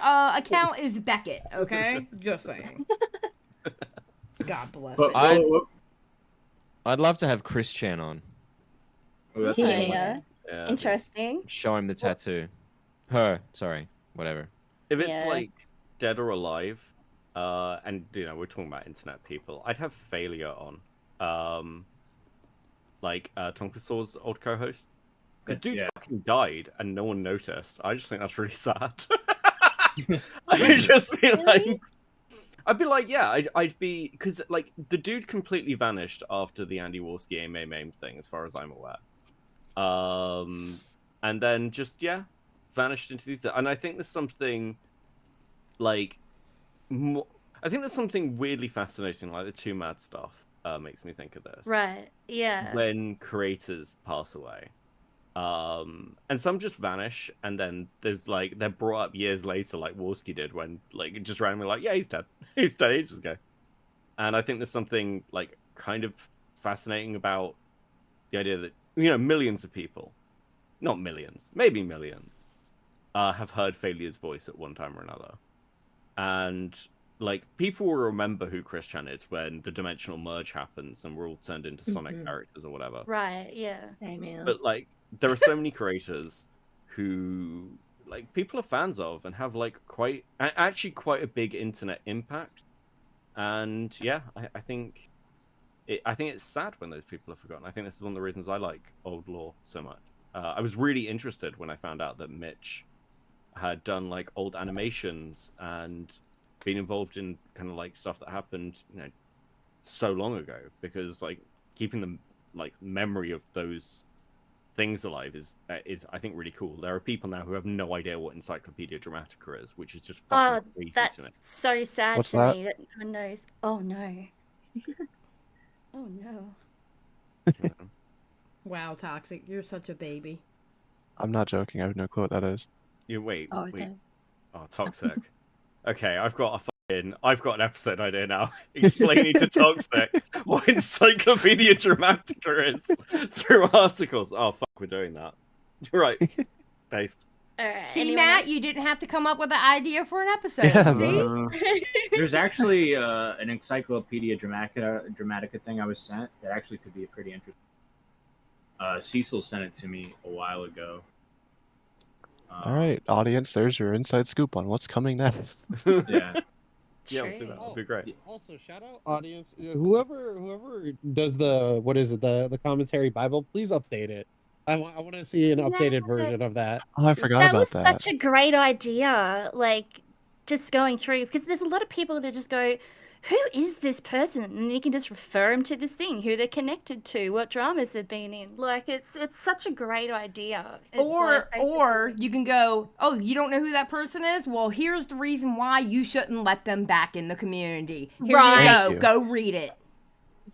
account is Beckett, okay? Just saying. God bless it. I'd love to have Chris Chan on. Oh, that's Yeah. Interesting. Show him the tattoo. Her, sorry, whatever. If it's Yeah. like dead or alive, and you know we're talking about internet people, I'd have Failure on, like Tonkasaur's old co-host, because dude fucking died and no one noticed. I just think that's really sad. I'd just be like, yeah, I'd be, because like the dude completely vanished after the Andy Warski AIM thing, as far as I'm aware. And then just vanished into the ether. And I think there's something like I think there's something weirdly fascinating, like the Two Mad stuff makes me think of this. Right. Yeah. When creators pass away. And some just vanish, and then there's like they're brought up years later, like Warski did, when like just randomly like, yeah, he's dead. He's dead ages ago. And I think there's something like kind of fascinating about the idea that, you know, millions of people, not millions, maybe millions, have heard Failure's voice at one time or another. And like people will remember who Chris Chan is when the dimensional merge happens and we're all turned into Sonic characters or whatever. Right. Yeah. Amen. But like there are so many creators who like people are fans of and have like quite a big internet impact. And yeah, I think it's sad when those people are forgotten. I think this is one of the reasons I like old lore so much. I was really interested when I found out that Mitch had done like old animations and been involved in kind of like stuff that happened, you know, so long ago, because like keeping the like memory of those things alive is I think really cool. There are people now who have no idea what Encyclopedia Dramatica is, which is just fucking crazy that's to me. so sad What's to that? me that no one knows. Oh no. Oh no. Wow, Toxic, you're such a baby. I'm not joking. I have no clue what that is. You wait. Oh, okay. Oh, Toxic. Okay, I've got an episode idea now, explaining to Toxic what Encyclopedia Dramatica is through articles. Oh fuck, we're doing that. Right, based. All right. See, Matt, you didn't have to come up with an idea for an episode. Yeah, See? There's actually an Encyclopedia Dramatica thing I was sent that actually could be pretty interesting. Cecil sent it to me a while ago. All right, audience, there's your inside scoop on what's coming next. Yeah. Yeah, we'll do that. That'd be great. Also, shout out audience, whoever does the commentary Bible, please update it. I want to see an updated version of that. Oh, I forgot That about was that. such a great idea. Like, just going through, because there's a lot of people that just go, who is this person? And you can just refer them to this thing, who they're connected to, what dramas they've been in. Like, it's such a great idea. It's Or like, you can go, oh, you don't know who that person is? Well, here's the reason why you shouldn't let them back in the community. Here Right. you Thank go. you. Go read it.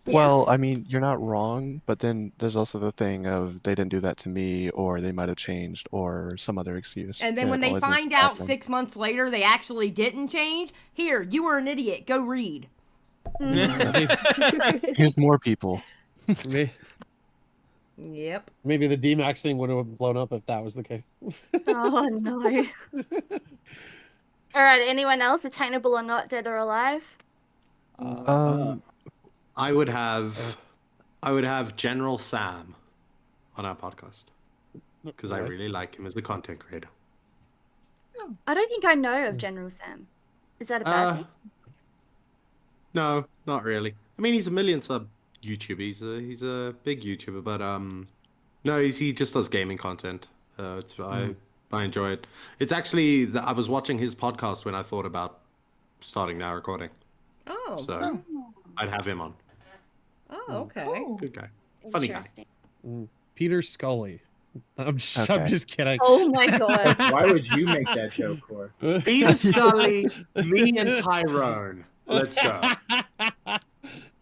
Well, Yes. I mean, you're not wrong, but then there's also the thing of they didn't do that to me, or they might have changed, or some other excuse. And then when that they wasn't find out happening. 6 months later they actually didn't change, here, you were an idiot. Go read. Here's more people. Yep. Maybe the D-Max thing would have blown up if that was the case. oh, no. All right, anyone else, attainable or not, dead or alive? I would have General Sam on our podcast because I really like him as a content creator. I don't think I know of General Sam. Is that a bad thing? No, not really. I mean, he's a million sub YouTuber. He's a big YouTuber, but no, he just does gaming content. I enjoy it. It's actually I was watching his podcast when I thought about starting now recording. Oh. So I'd have him on. Oh, okay. Good guy. Funny guy. Interesting. Peter Scully. I'm just kidding. Oh my god. Why would you make that joke, Cor? Peter Scully, me and Tyrone. Let's go.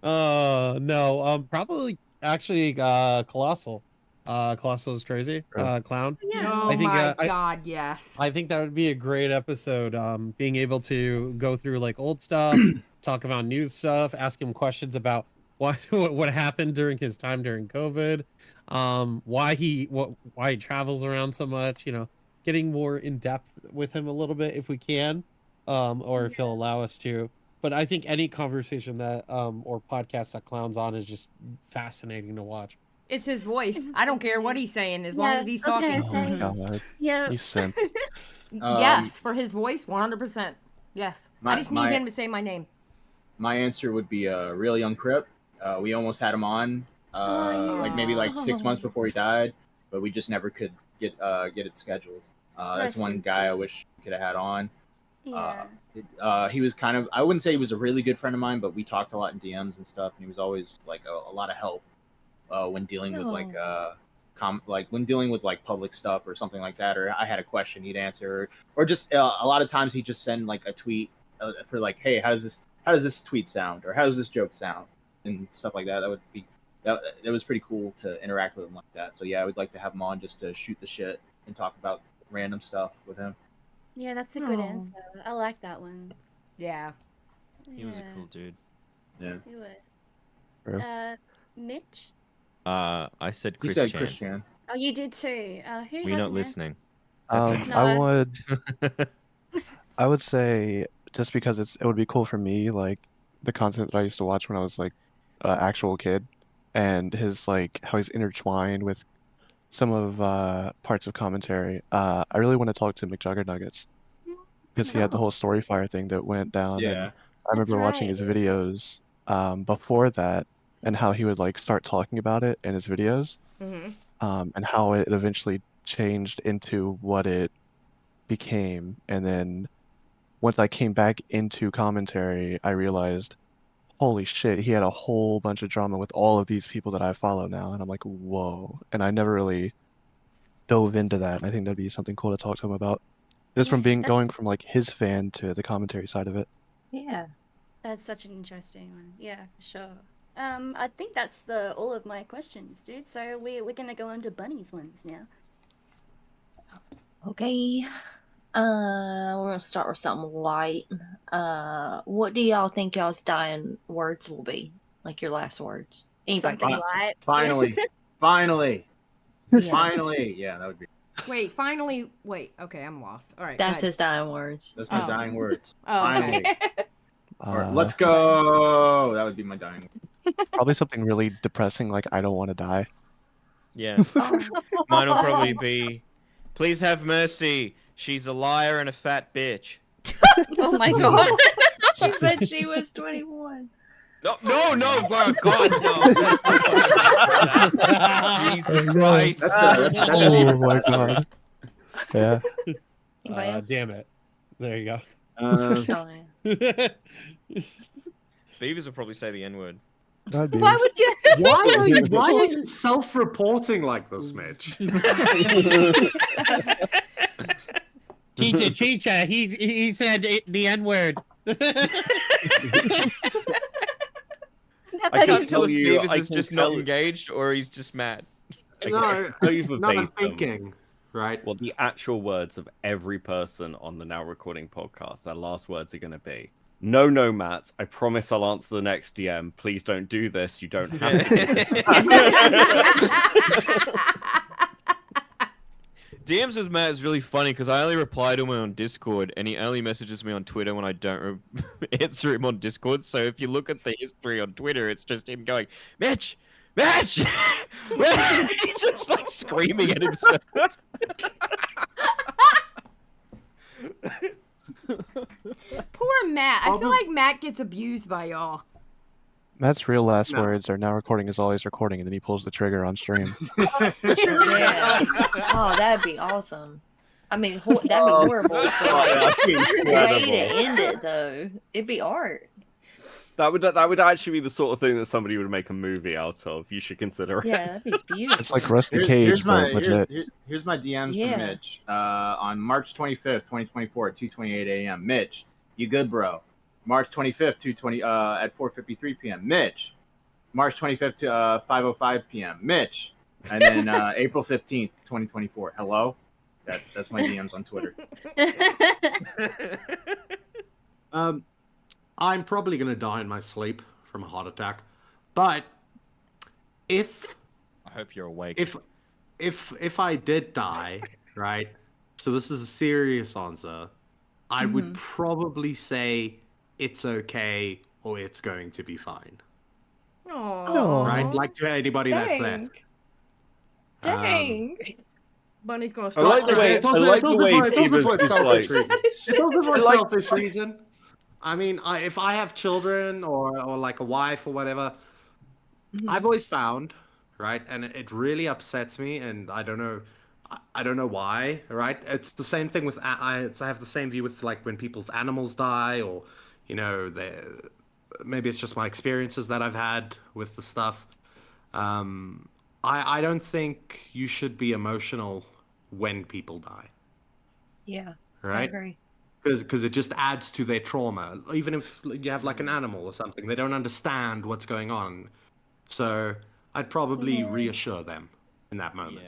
No, probably actually Colossal. Colossal is crazy. Clown. Yeah. Oh I think, my god, yes. I think that would be a great episode. Being able to go through like old stuff, talk about new stuff, ask him questions about what happened during his time during COVID, why he travels around so much. You know, getting more in depth with him a little bit if we can, or if he'll allow us to. But I think any conversation that or podcast that Clown's on is just fascinating to watch. It's his voice. I don't care what he's saying as long as he's I was talking. gonna say, Oh my god. yeah. You simp. Yes, for his voice, 100%. Yes. I just need him to say my name. My answer would be a real young Crip. We almost had him on, like maybe like 6 months before he died, but we just never could get it scheduled. That's Rest one in guy I peace. wish we could have had on. Yeah. He was kind of, I wouldn't say he was a really good friend of mine, but we talked a lot in DMs and stuff, and he was always like a lot of help when dealing with like when dealing with like public stuff or something like that, or I had a question he'd answer, or just a lot of times he'd just send like a tweet for like, hey, how does this tweet sound, or how does this joke sound, and stuff like that. That was pretty cool to interact with him like that. So yeah, I would like to have him on just to shoot the shit and talk about random stuff with him. Yeah, that's a good answer. I like that one. Yeah. He was a cool dude. Yeah. He was. True. Mitch? I said He Christian. said Christian. Oh, you did too. Who We're not listening. No. I would say just because it would be cool for me, like the content that I used to watch when I was like an actual kid, and his like how he's intertwined with some of parts of commentary. I really want to talk to McJuggernuggets because he had the whole Storyfire thing that went down. Yeah. And I remember watching his videos before that, and how he would like start talking about it in his videos, and how it eventually changed into what it became. And then once I came back into commentary, I realized, holy shit, he had a whole bunch of drama with all of these people that I follow now. And I'm like, whoa. And I never really dove into that. I think that'd be something cool to talk to him about. Just from going from like his fan to the commentary side of it. Yeah. That's such an interesting one. Yeah, for sure. I think that's all of my questions, dude. So we're gonna go on to Bunny's ones now. Okay. We're gonna start with something light. What do y'all think y'all's dying words will be? Like your last words? Anybody Something think? light. Finally. Yeah. Finally. Yeah, that would be. Wait, finally. Wait, okay, I'm lost. All right. That's go ahead. his dying words. That's my Oh. dying words. Oh, Finally. Or, Uh, let's go. That would be my dying word. Probably something really depressing, like I don't want to die. Yeah. Mine will probably be, please have mercy. She's a liar and a fat bitch. Oh my god. She said she was 21. No, oh, God, no. That's not Jesus Christ. That's Oh my god. Yeah. Anybody else? Damn it. There you go. Beavers will probably say the N-word. That'd be Why would you? Why are you self-reporting like this, Mitch? Chicha, he said the N-word. I can't tell if you- Beavers I is can just tell- not engaged or he's just mad. No, tell you no, I'm verbatim thinking, right? what the actual words of every person on the Now Recording podcast, their last words are going to be. No, Matt. I promise I'll answer the next DM. Please don't do this. You don't have to. Do this." DMs with Matt is really funny because I only reply to him on Discord and he only messages me on Twitter when I don't answer him on Discord. So if you look at the history on Twitter, it's just him going, Mitch! He's just like screaming at himself. Poor Matt. I feel like Matt gets abused by y'all. Matt's real last words are now recording is always recording, and then he pulls the trigger on stream. Yeah. Oh, that'd be awesome. I mean, that'd be horrible. But, like, way to end it, though. It'd be art. That would actually be the sort of thing that somebody would make a movie out of. You should consider it. Yeah, that'd be beautiful. It's like Rusty Cage, but legit. Here's my DMs Yeah. from Mitch. On March 25th, 2024 at 2:28 a.m. Mitch, you good, bro? March 25th, 2:20 at 4:53 p.m. Mitch. March 25th to 5:05 p.m. Mitch. And then April 15th, 2024. Hello? That's my DMs on Twitter. I'm probably gonna die in my sleep from a heart attack, but if I hope you're awake. if I did die, right? So this is a serious answer. I would probably say it's okay or it's going to be fine. Oh, Right? Like to anybody that's there. Dang. Bunny's gonna I start. like the way. It's also for a selfish reason. That is It's also for a like- selfish reason. I mean, if I have children or like a wife or whatever, I've always found, right, and it really upsets me, and I don't know why, right? It's the same thing with I have the same view with like when people's animals die, or you know, maybe it's just my experiences that I've had with the stuff. I don't think you should be emotional when people die. Yeah, I Right? agree. Because it just adds to their trauma. Even if you have like an animal or something, they don't understand what's going on. So I'd probably reassure them in that moment,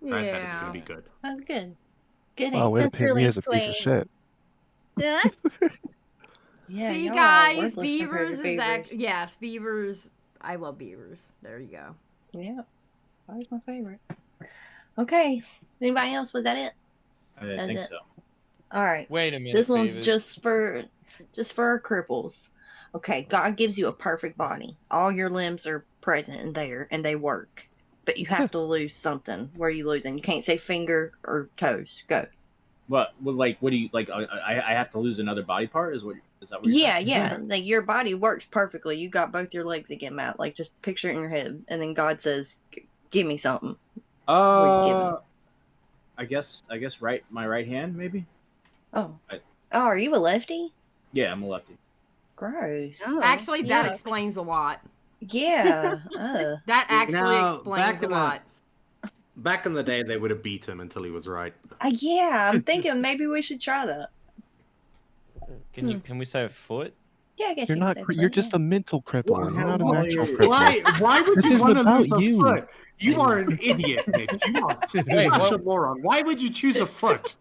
right? That it's going to be good. That's good. Good Wow, way answer. to paint me as a piece of shit. Yeah. Yeah, See, y'all are guys, worthless compared beavers to is beavers. yes, beavers. I love beavers. There you go. Yeah, always my favorite. Okay, anybody else? Was that it? I That's think it. so. All right. Wait a minute. This one's Beavis. just for our cripples. Okay, God gives you a perfect body. All your limbs are present and there, and they work. But you have to lose something. Where are you losing? You can't say finger or toes. Go. What do you like? I have to lose another body part? Is that what you're Yeah, saying? yeah. Like your body works perfectly. You got both your legs again, Matt. Like just picture it in your head, and then God says, "Give me something." I guess my right hand maybe. Oh, are you a lefty? Yeah, I'm a lefty. Gross. Oh, Actually, that yeah. explains a lot. Yeah. That actually know, explains a lot. Back in the day, they would have beat him until he was right. Yeah. I'm thinking maybe we should try that. Can we say a foot? Yeah, I guess You're you not. can say You're that, just yeah. a mental cripple. You're not an Why- actual cripple. Why would This you is want to about lose a you. foot? You are an idiot, Mitch. You are such a moron. Why would you choose a foot?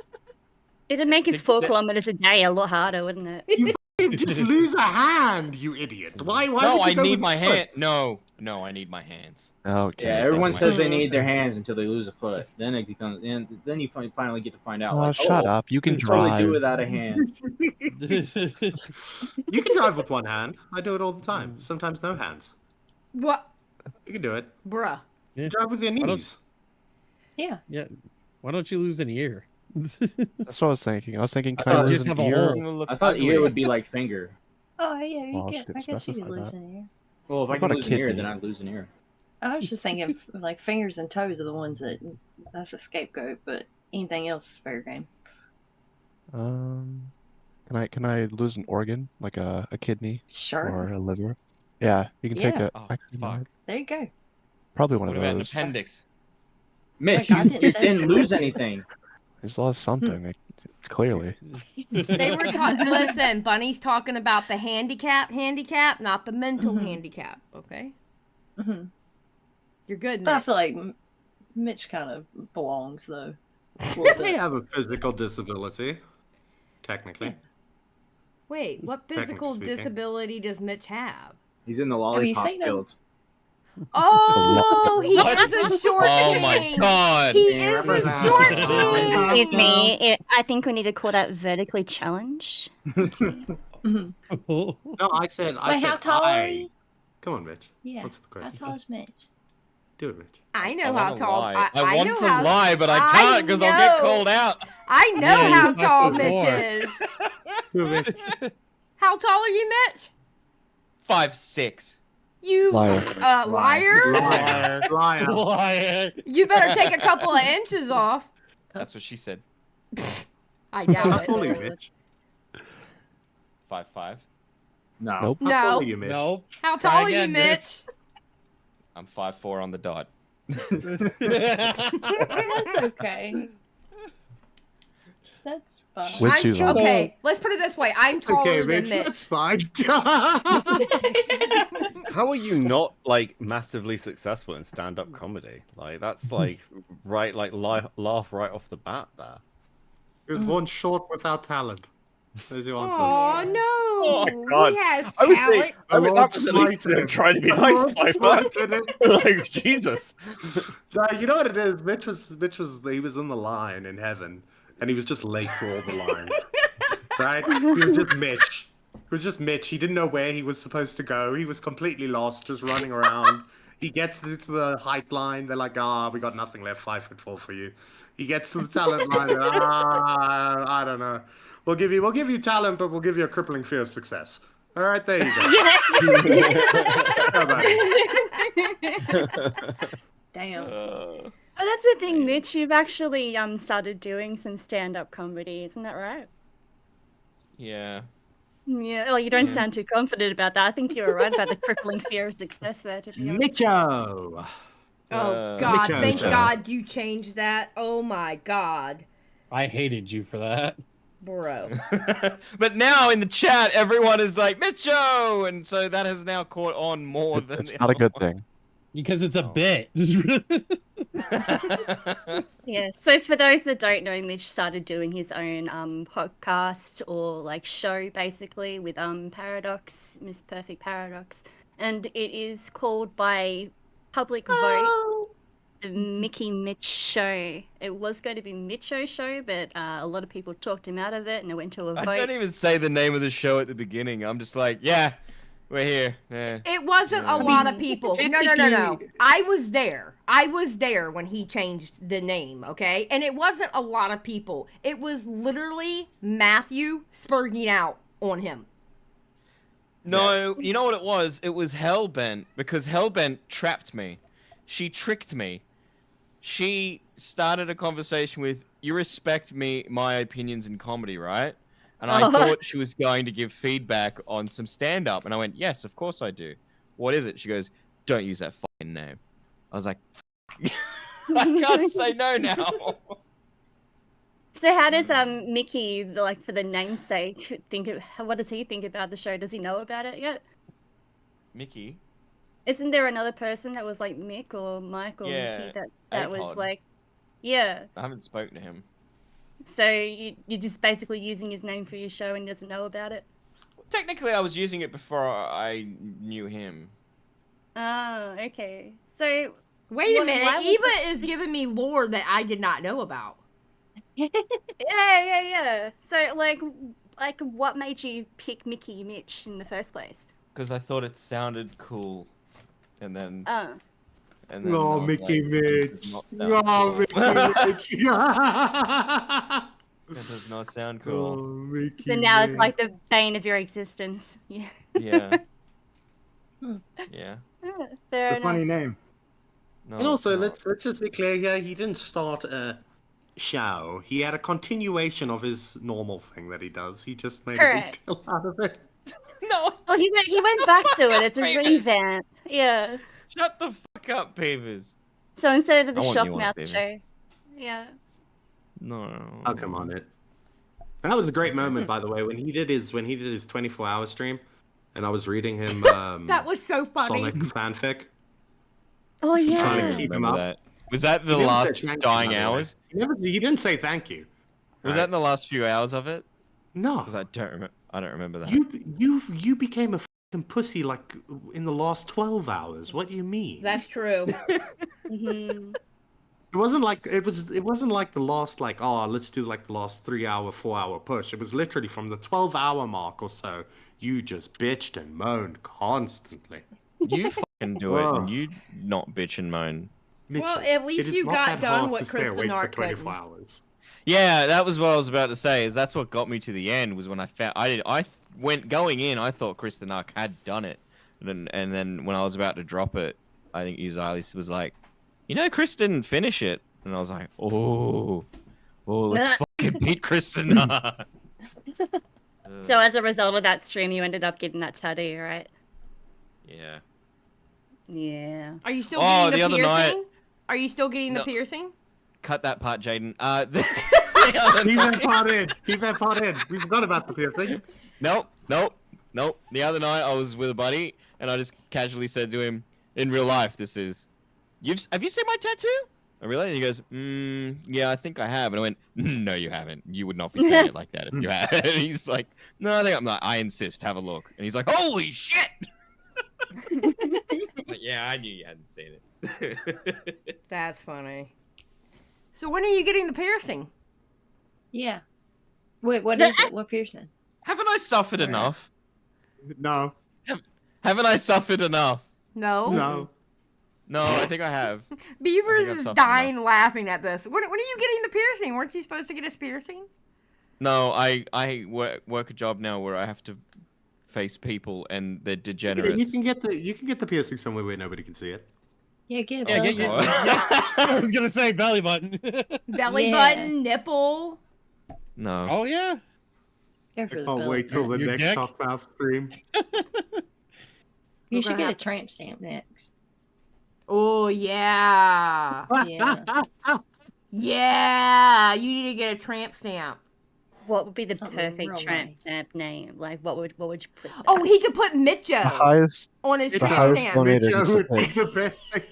It'd make his 4 kilometers a day a lot harder, wouldn't it? You just lose a hand, you idiot. Why No, would you I go need with my a hand. foot? No, I need my hands. Okay. Yeah, everyone my says they hands. need their hands until they lose a foot. Then it becomes, and then you finally get to find out. Oh, like, shut up. You can totally drive. do without a hand. You can drive with one hand. I do it all the time. Sometimes no hands. What, You can do it. bruh? You drive with your don't- knees. Yeah. Yeah. Why don't you lose an ear? That's what I was thinking. I was thinking, I can I thought lose just an have a ear? hole. I thought ear would be like finger. Oh, yeah. Well, I should guess you specify could lose that. an ear. Well, if I What can about a lose an ear, kidney? then I'd lose an ear. I was just thinking, like, fingers and toes are the ones that's a scapegoat, but anything else is fair game. Can I lose an organ like a kidney Sure. or a liver? Yeah, you can take Yeah. a. Oh, actually, no, fuck. There you go. probably one What of about an those. appendix? Mitch, Like, I you didn't say didn't that. lose anything. He's lost something. Clearly. They were talking. Listen, Bunny's talking about the handicap, not the mental handicap. Okay, Mhm. you're good, But I Mitch. feel like Mitch kind of belongs, though. A little I bit. have a physical disability, technically. Wait, what Technically physical speaking. disability does Mitch have? He's in the you lollipop seen him? guild. Oh, he What? is a short Oh king. my god! He Yeah, is remember a that. short Oh, king. Excuse me. I think we need to call that vertically challenged. Mhm. No, I said. Wait, how tall are you? Come on, Mitch. Yeah. What's the How question? tall is Mitch? Do it, Mitch. I know how wanna tall. lie. I I want know to how, lie, but I I can't because I'll get know. called out. I know Yeah, how he's tall 5'4". Mitch is. Do it, Mitch. How tall are you, Mitch? 5'6". You Liar. liar. Liar. Liar. Liar. You better take a couple of inches off. That's what she said. I doubt How it. tall are you, Mitch? 5'5". No. Nope. How tall No. are you, Mitch? Nope. How Try tall are you, again, Mitch? I'm 5'4" on the dot. That's okay. That's fine. With shoes on. Okay, let's put it this way. I'm taller Okay, than Mitch, Mitch. that's fine. How are you not like massively successful in stand-up comedy? Like that's like right, like laugh right off the bat there. He was born short without talent. There's your answer. Oh no! Oh my God. He has I was talent. thinking, I mean, that was at least him trying to be nice, like, like Jesus. No, you know what it is? Mitch was he was in the line in heaven, and he was just late to all the lines. Right? He was just Mitch. It was just Mitch. He didn't know where he was supposed to go. He was completely lost, just running around. He gets to the height line. They're like, we got nothing left. 5'4" for you. He gets to the talent line. I don't know. We'll give you talent, but we'll give you a crippling fear of success. All right, there you go. Damn. Oh, that's the thing, Mitch. You've actually started doing some stand-up comedy, isn't that right? Yeah. Yeah. Well, you don't sound too confident about that. I think you were right about the crippling fear of success there. To be honest. Mitcho. Oh God! Mitcho. Thank God you changed that. Oh my God, I hated you for that. bro. But now in the chat, everyone is like, Mitcho! And so that has now caught on more than It's not a good thing. Because it's a bit. Yeah. So for those that don't know, Mitch started doing his own podcast or like show basically with Paradox, Miss Perfect Paradox, and it is called by public vote the Mickey Mitch Show. It was going to be Mitcho Show, but a lot of people talked him out of it, and it went to a vote. I don't even say the name of the show at the beginning. I'm just like, yeah, we're here. Yeah. It wasn't a lot of people. No. I was there. I was there when he changed the name, okay? And it wasn't a lot of people. It was literally Matthew spurging out on him. No, you know what it was? It was Hellbent, because Hellbent trapped me. She tricked me. She started a conversation with, you respect me, my opinions in comedy, right? And I thought she was going to give feedback on some stand-up. And I went, yes, of course I do. What is it? She goes, don't use that fucking name. I was like, I can't say no now. So how does Mickey, like for the namesake, what does he think about the show? Does he know about it yet? Mickey? Isn't there another person that was like Mick or Mike or Mickey that was A-Pod. like, yeah. I haven't spoken to him. So you're just basically using his name for your show and he doesn't know about it? Technically, I was using it before I knew him. Oh, okay. So Wait a minute. Eva is giving me lore that I did not know about. yeah. So like what made you pick Mickey Mitch in the first place? Because I thought it sounded cool. And then... Oh. And then I Oh, was Mickey like, "That does Mitch. not sound Oh, cool." Mickey Mitch. That does not sound Oh, cool. Mickey So now it's Mitch. like the bane of your existence. Yeah. Yeah. Yeah. Fair It's a enough. funny name. No, And also, it's let's just be clear here. He didn't start a show. He had a continuation of his normal thing that he does. He just made Correct. a big deal out of it. No. Well, he went back to it. It's a revamp. Yeah. Shut the fuck up, Beavers. So instead of the I want you on it, Shockmouth Beavis. show. Yeah. No. I'll come on it. And that was a great moment, by the way, when he did his 24-hour stream, and I was reading him That was so funny. Sonic fanfic. Oh Just yeah. trying to keep him Remember up. that. Was that the He never last said thank you, dying by the way. hours? He didn't say thank you. Was that in the last few hours of it? No. Because I don't remember that. You became a fucking pussy like in the last 12 hours. What do you mean? That's true. Mhm. It wasn't like it wasn't like the last let's do like the last 3-hour, 4-hour push. It was literally from the 12-hour mark or so. You just bitched and moaned constantly. You fucking do it, Whoa. and you not bitch and moan. Well, Mitchell, at least it is you not got that done hard what to stay Chris the awake for Narc 24 couldn't. hours. Yeah, that was what I was about to say. Is that's what got me to the end was when I found went going in. I thought Chris the Narc had done it, and then when I was about to drop it, I think Xylie was like, "You know, Chris didn't finish it," and I was like, "Oh, Oh, let's fucking beat Kristen. So as a result of that stream, you ended up getting that tattoo, right? Yeah. Yeah. Are you still Oh, getting the the other night- piercing? Are you still getting the No. piercing? Cut that part, Jaden. Keep that part in. Keep that part in. We forgot about the piercing. Nope. The other night I was with a buddy, and I just casually said to him, "In real life, this is. Have you seen my tattoo?" I really? And he goes, "Yeah, I think I have." And I went, "No, you haven't. You would not be saying it like that if you had." And he's like, "No, I think I'm not. I insist. Have a look." And he's like, "Holy shit!" Like, yeah, I knew you hadn't seen it. That's funny. So when are you getting the piercing? Yeah. Wait, what is it? What piercing? Haven't I suffered enough? No. Haven't I suffered enough? No. No. No, I think I have. Beavers I've is suffered dying laughing at this. When are you getting the piercing? Weren't you supposed to get a piercing? No, I work a job now where I have to face people and they're degenerates. You can get the piercing somewhere where nobody can see it. Yeah, get a Yeah, belly get- button. I was gonna say belly button. Belly Yeah. button, nipple. No. Oh yeah. Go I for the can't belly wait till the Your next dick? Top Mouth stream. You should gonna get a have- tramp stamp next. Oh yeah. Yeah. Yeah. You need to get a tramp stamp. What would be the Something perfect real tramp nice. stamp name? Like, what would you put? Oh, there? he could put The Mitcho highest, on his the tramp highest stamp. donator gets Mitcho to would be pick. the best thing.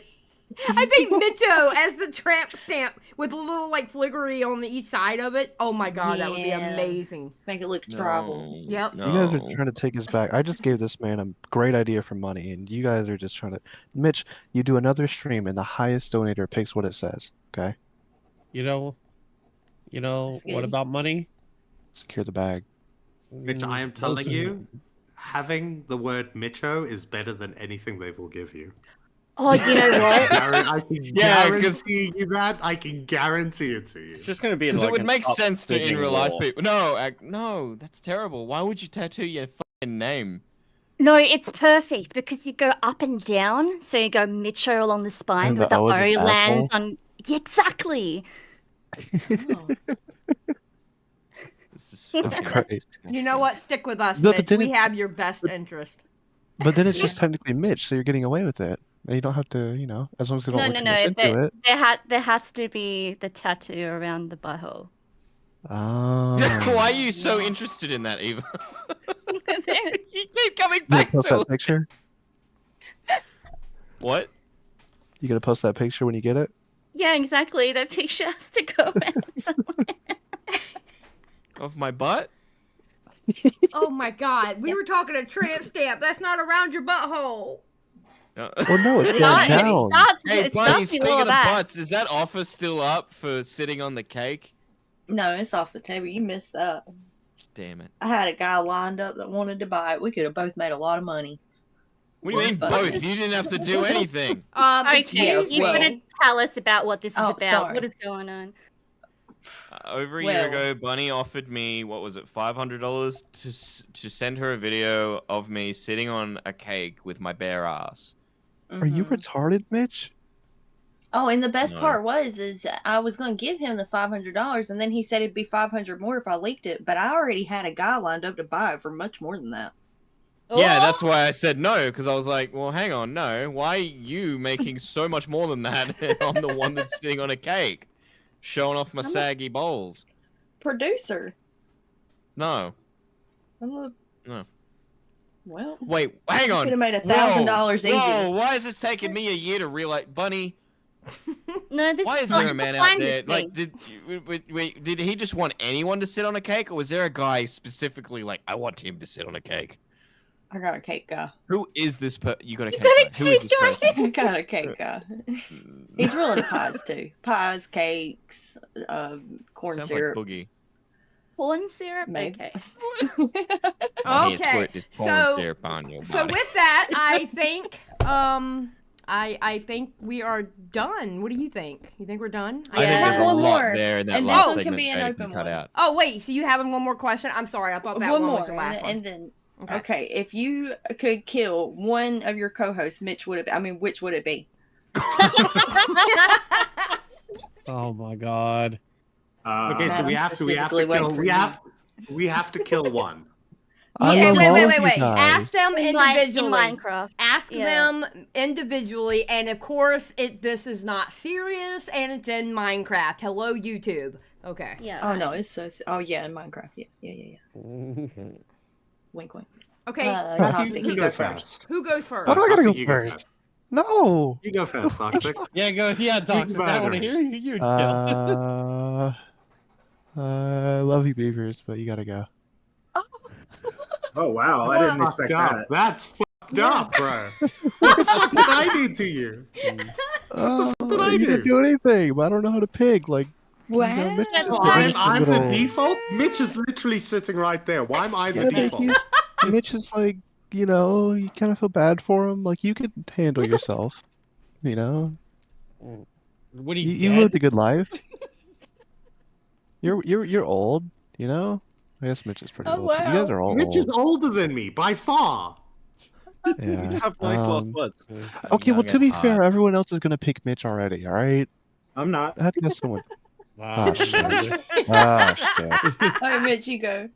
I think Mitcho as the tramp stamp with a little like filigree on the each side of it. Oh my god, that would be Yeah. amazing. Make it look tribal. Yep. No. You guys are trying to take us back. I just gave this man a great idea for money, and you guys are just trying to. Mitch, you do another stream, and the highest donator picks what it says. Okay, You know That's what good. about money? secure the bag. Mitch, I am telling you, having the word Mitcho is better than anything they will give you. Oh, you know what? I can Yeah, 'cause- guarantee you that. I can guarantee it to you. It's just going to be Because like it would an make sense to in upstaging real life war. people. No, no, that's terrible. Why would you tattoo your fucking name? No, it's perfect because you go up and down. So you go Mitcho along the spine, And but the the O is an O lands asshole? on. Yeah, exactly. Oh. This is That's fucking great. disgusting. You know what? Stick with us, No, but Mitch. then We it- have your best interest. But then it's just technically Mitch, so you're getting away with it. And you don't have to, as long as you don't No, look no, too no. much into it. There has to be the tattoo around the butthole. Oh. Why are you so interested in that, Eva? You keep coming You gonna back post to that picture? What? You gonna post that picture when you get it? Yeah, exactly. That picture has to go around somewhere. Of my butt? Oh my god, we were talking a tramp stamp. That's not around your butthole. No. Well, no, it's Not- going down. Hey, it's Bunny, starting speaking all of that. butts, is that offer still up for sitting on the cake? No, it's off the table. You missed that. Damn it. I had a guy lined up that wanted to buy it. We could have both made a lot of money. What do you mean What? both? You didn't have to do anything. Okay, Excuse you're well- gonna tell us about what this is Oh, about. sorry. What is going on? Over a Well- year ago, Bunny offered me, what was it, $500 to send her a video of me sitting on a cake with my bare ass. Are you Mhm. retarded, Mitch? Oh, and the best No. part is I was going to give him the $500, and then he said it'd be $500 more if I leaked it. But I already had a guy lined up to buy it for much more than that. Yeah, Oh! that's why I said no, because I was like, well, hang on, no. Why are you making so much more than that? And I'm the one that's sitting on a cake, showing off my I'm a- saggy balls. Producer. No. I'm a... No. Well, Wait, hang on. could have made $1,000 easy. Whoa, why is this taking me a year to realize, Bunny? No, this Why is is there a fun. man out Find there? this Like, thing. wait, did he just want anyone to sit on a cake, or was there a guy specifically like, I want him to sit on a cake? I got a cake guy. Who is this You got a cake got a guy. Who is this cake guy? person? I got a cake guy. He's real into pies too. Pies, cakes, corn Sounds syrup. like Boogie. Corn syrup. Maybe. Okay. My hands Okay, squirt this corn so syrup on your so body. with that, I think I think we are done. What do you think? You think we're done? I think Yeah. there's a One lot more. there in that And this last one can segment be an that open can cut one. out. Oh wait, so you have one more question? I'm sorry, I thought that One one was more, your last one. and then Okay. okay, if you could kill one of your co-hosts, Mitch would it? I mean, which would it be? Oh my god. Okay, so Madam we have to specifically waiting kill. for We have to kill one. I Yeah, love wait, all wait, of wait, you wait. guys. Ask them In individually. Minecraft. Ask Yeah. them individually, and of course, this is not serious, and it's in Minecraft. Hello, YouTube. Okay. Yeah. Oh no, it's so. Oh yeah, in Minecraft. Yeah. Wink, wink. Okay. Toxic, you go first. Who goes first? Why do I gotta Toxic, go you go first? No. You go first, Toxic. Yeah, go. Yeah, Toxic. I want to hear you. I love you, beavers, but you gotta go. Oh wow, I didn't expect Fucked up. that. That's fucked up, bro. What the fuck did I do to you? You didn't do anything, but I don't know how to pick. Like, Wow. Mitch is So just I'm the little- default? Mitch is literally sitting right there. Why am I the Yeah, but default? Mitch is like, you kind of feel bad for him. Like, you could handle yourself. What are You lived a good life. You're old. I guess Mitch is pretty Oh, old. Too. You guys wow. are all Mitch is old. older than me, by far. Yeah. You have nice last words. Okay, well, Young to be and fair, hot. everyone else is gonna pick Mitch already. All right. I'm not. I had to go someone. Wow. Oh shit. Oh shit. Alright, Mitch, you go.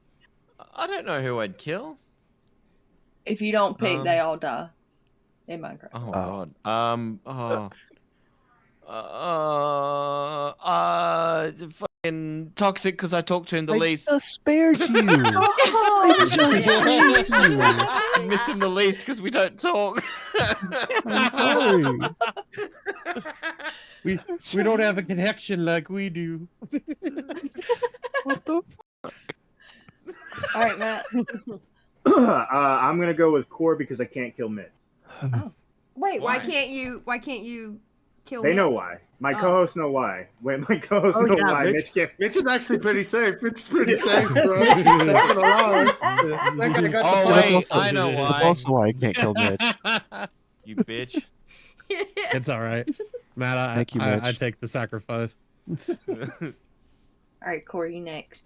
I don't know who I'd kill. If you don't pick, they all die. In Minecraft. Oh God. Fucking Toxic because I talked to him the I least. just spared you. I just spared you. I miss him the least because we don't talk. I'm sorry. We don't have a connection like we do. What the? All right, Matt. I'm gonna go with Core because I can't kill Mitch. Wait, why Why? can't you kill They me? know why. My Oh. co-hosts know why. Wait, my co-hosts know why. Mitch can't. Mitch is actually pretty safe. Mitch is pretty safe, bro. Mitch is safe and alive. That guy got Oh, the wait, balls. I know That's why. also why I can't kill Mitch. You bitch. It's all right, Matt. Thank you, I Mitch. take the sacrifice. All right, Corey, next.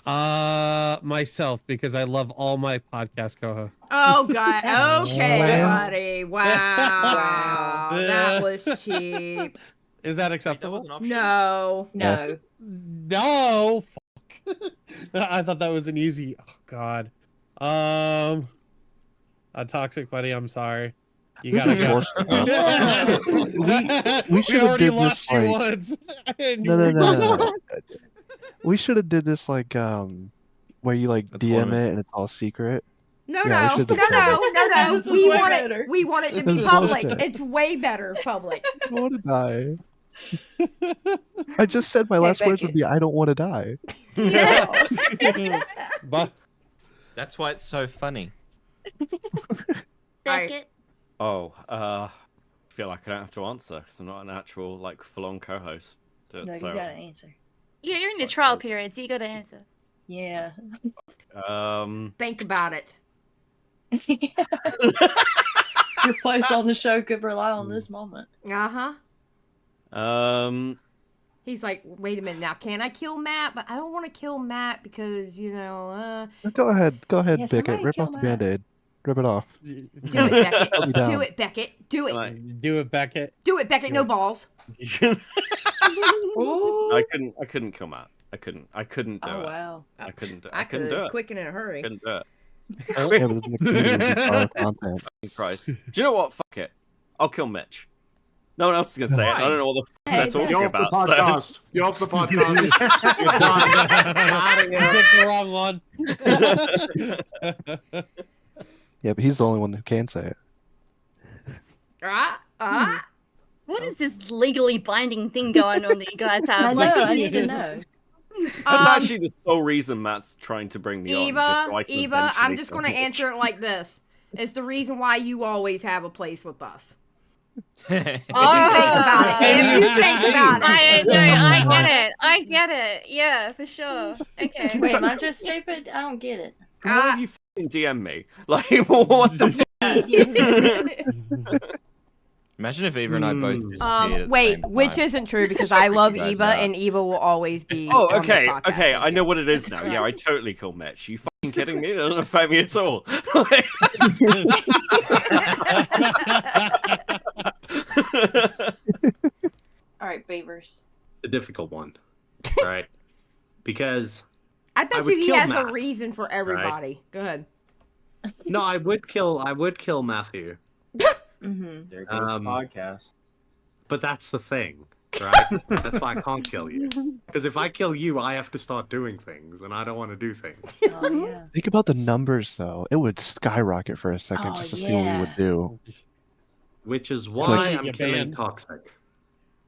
Myself because I love all my podcast co-hosts. Oh God. Okay, Wow. buddy. Wow. That was cheap. Is that That acceptable? was an option. No. No. Yes. No. Fuck. I thought that was an easy. Oh God. A Toxic buddy. I'm sorry. You This gotta is go. bullshit. We we should have already did lost this you like. once. and No, no, you- no. We should have did this like where you like That's DM one of it and it's all secret. No, Yeah, we no, should've no, done no. This is We way want better. it. We want it to This be is public. bullshit. It's way better public. I don't want to die. I just said my last words would Beckett. be I don't want to die. But That's why it's so funny. Beckett. Oh, I feel like I don't have to answer because I'm not an actual like full-on co-host. No, you So, gotta answer. Yeah, you're in the trial period, so you gotta answer. Yeah. Think about it. Your place on the show could rely on this moment. Uh huh. um, He's like, wait a minute now. Can I kill Matt? But I don't want to kill Matt because Go ahead, Yeah, Beckett. somebody Rip kill off the Matt. band-aid. Rip it off. do it, Beckett. Put me down. Do it, Beckett. Do it. like, do it, Beckett. Do it, Beckett. No balls. Ooh. I couldn't kill Matt. I couldn't do Oh it. wow. I couldn't I couldn't could do it. quick and in a hurry. Couldn't do it. Yeah, but it's in the community of content. Fucking Christ. Do you know what? Fuck it. I'll kill Mitch. No one else is gonna say it. I don't know what the fuck Hey, they're talking You're off the about. podcast. You're off the podcast. You're done. You picked the wrong one. Yeah, but he's the only one who can say it. What is this legally binding thing going on that you guys I have? know. Like, I need to know. That's actually the sole reason Matt's trying to bring me on. just so I can Eva, I'm eventually just kill going to Mitch. answer it like this. It's the reason why you always have a place with us. Oh, Think about it. If you think about it. I get it. Yeah, for sure. Okay. Wait, am I just stupid? I don't get it. Why have you fucking DM me? Like, what the fuck? Imagine if Eva and I both disappeared. at the wait, same which time. isn't true because I love You guys Eva out. and Eva will always be. Oh, on this okay, podcast. okay. I know what it is now. Yeah, I totally kill Mitch. You fucking kidding me? That doesn't affect me at all. All right, Beavers. The difficult one. right? Because I bet would you he kill has a Matt, reason for everybody. Go ahead. no, I would kill Matthew. Mm-hmm. There goes the podcast. But that's the thing, right? That's why I can't kill you. Because if I kill you, I have to start doing things, and I don't want to do things. Oh yeah. Think about the numbers, though. It would skyrocket for a second Oh, just to see what we would do. Which is why Like- I'm Get killing banned. Toxic.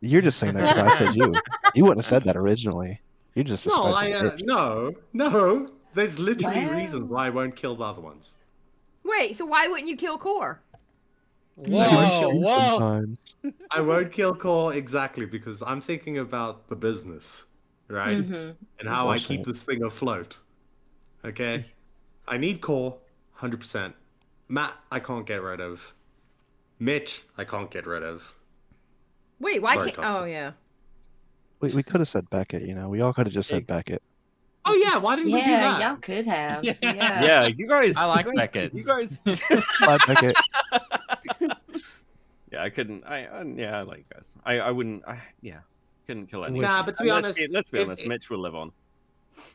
You're just saying that because I said you. You wouldn't have said that originally. You just a No, special bitch. no. There's literally Wow. reasons why I won't kill the other ones. Wait, so why wouldn't you kill Core? Whoa. Sometimes. I won't kill Core exactly because I'm thinking about the business, right? Mm-hmm. And how I Bullshit. keep this thing afloat. Okay? I need Core, 100%. Matt, I can't get rid of. Mitch, I can't get rid of. Wait, why Sorry, can't? Oh Toxic. yeah. We could have said Beckett, you know. We all could have just said Beckett. Oh yeah, why didn't we do Yeah, that? y'all could have. Yeah. Yeah. Yeah, you guys. I like you guys, Beckett. You guys. Bye, Beckett. Yeah, I couldn't. Yeah, I like you guys. I wouldn't. Couldn't kill anyone. Nah, but to be honest, let's be if- honest. Mitch will live on.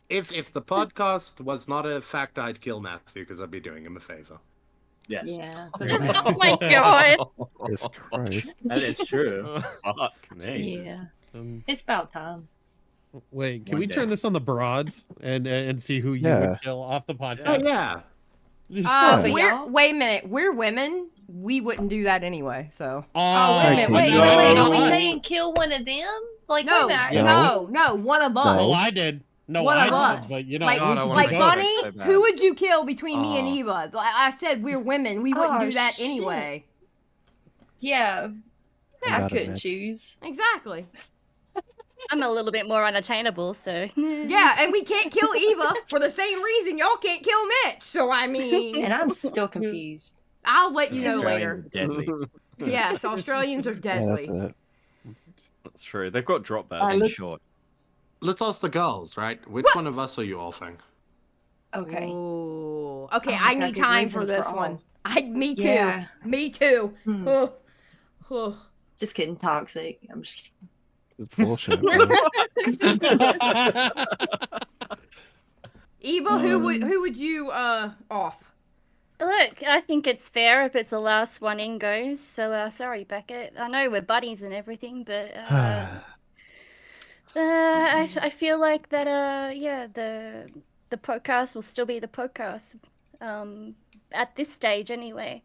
If the podcast was not a fact, I'd kill Matthew because I'd be doing him a favor. Yes, Yeah. Oh my god. Jesus Christ. that is true. Fuck me. Yeah. Um, It's about time. wait, can One we day. turn this on the broads and see who you Yeah. would kill off the Oh podcast? yeah. for We're y'all? wait a minute. We're women. We wouldn't do that anyway. So Oh, wait a minute. Thank Wait, you. wait, are we No. saying kill one of them? Like, no, wait a minute. no, one of us. Oh, I did. No, One I of did, us. but you know, like, God, I wanna like make Bunny, that so bad. who would you kill between me and Oh. Eva? Like I said, we're women. We wouldn't Oh, do that shit. anyway. Yeah. I I got it, couldn't man. choose. Exactly. I'm a little bit more unattainable, so Yeah, and we can't kill Eva for the same reason y'all can't kill Mitch. So I mean, And I'm still confused. I'll let you know Australians later. are deadly. Yes, Australians are Yeah, deadly. that's it. That's true. They've got drop bears. In let's- short. Let's ask the girls, right? Which one of us are you offing? Okay. Ooh. Okay, Oh, I got need good time for reasons for this all. one. Me too. Yeah. Me too. Hmm. Oh. Oh. Just kidding, toxic. I'm just kidding. It's bullshit, man. Eva, who would you off? Look, I think it's fair if it's the last one in goes. So sorry, Beckett. I know we're buddies and everything, but I feel like that the podcast will still be the podcast at this stage anyway.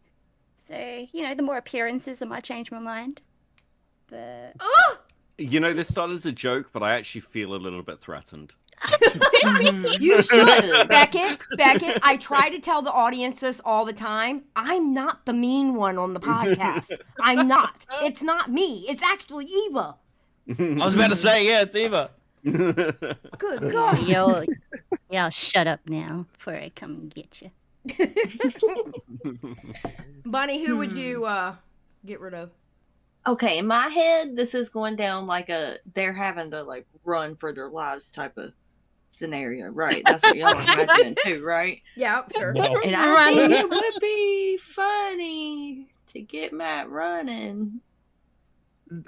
So the more appearances, I might change my mind. But Oh! You know, this started as a joke, but I actually feel a little bit threatened. You should, Beckett. I try to tell the audience this all the time. I'm not the mean one on the podcast. I'm not. It's not me. It's actually Eva. I was about to say, yeah, it's Eva. Good God. y'all shut up now before I come and get you. Bunny, who would you get rid of? Okay, in my head, this is going down like they're having to like run for their lives type of scenario, right? That's what y'all are imagining too, right? Yeah, sure. No. And I think it would be funny to get Matt running.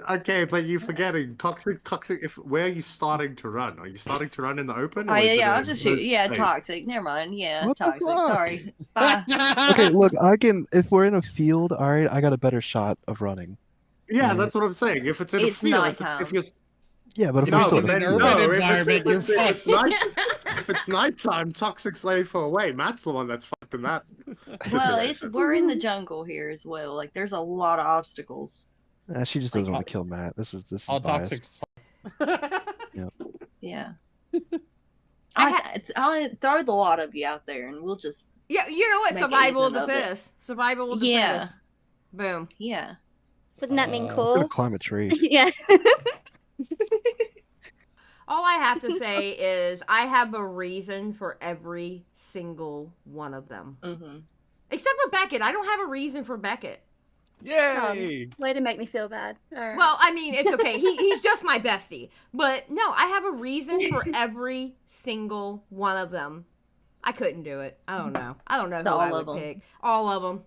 Okay, but you're forgetting toxic. If where are you starting to run? Are you starting to run in the open? Oh or is it yeah, a I'll just shoot. closed Yeah, space? toxic. Never mind. Yeah, What the toxic. fuck? Sorry. Bye. Okay, look, I can. If we're in a field, all right, I got a better shot of running. Yeah, Right. that's what I'm saying. If it's in It's a field, nighttime. if you're Yeah, but if no, we're still but in a then, urban field, no, environment, you're fucked. if it's nighttime, toxic's way far away. Matt's the one that's fucked in that. Well, situation. we're in the jungle here as well. Like, there's a lot of obstacles. she just doesn't want to kill Matt. This is All biased. toxic. Yeah. I I'll throw the lot of you out there, and we'll just Yeah, you know what? Make Survival of anything the of it. fittest. Survival of the Yeah. fittest. Boom. yeah. Wouldn't that mean I'm cool? gonna climb a tree. Yeah. All I have to say is I have a reason for every single one of them. Mm-hmm. Except for Beckett. I don't have a reason for Beckett. Yay! Way to make me feel bad. All right. Well, I mean, it's okay. He's just my bestie. But no, I have a reason for every single one of them. I couldn't do it. I don't know. I don't know who All I of would them. pick. All of them.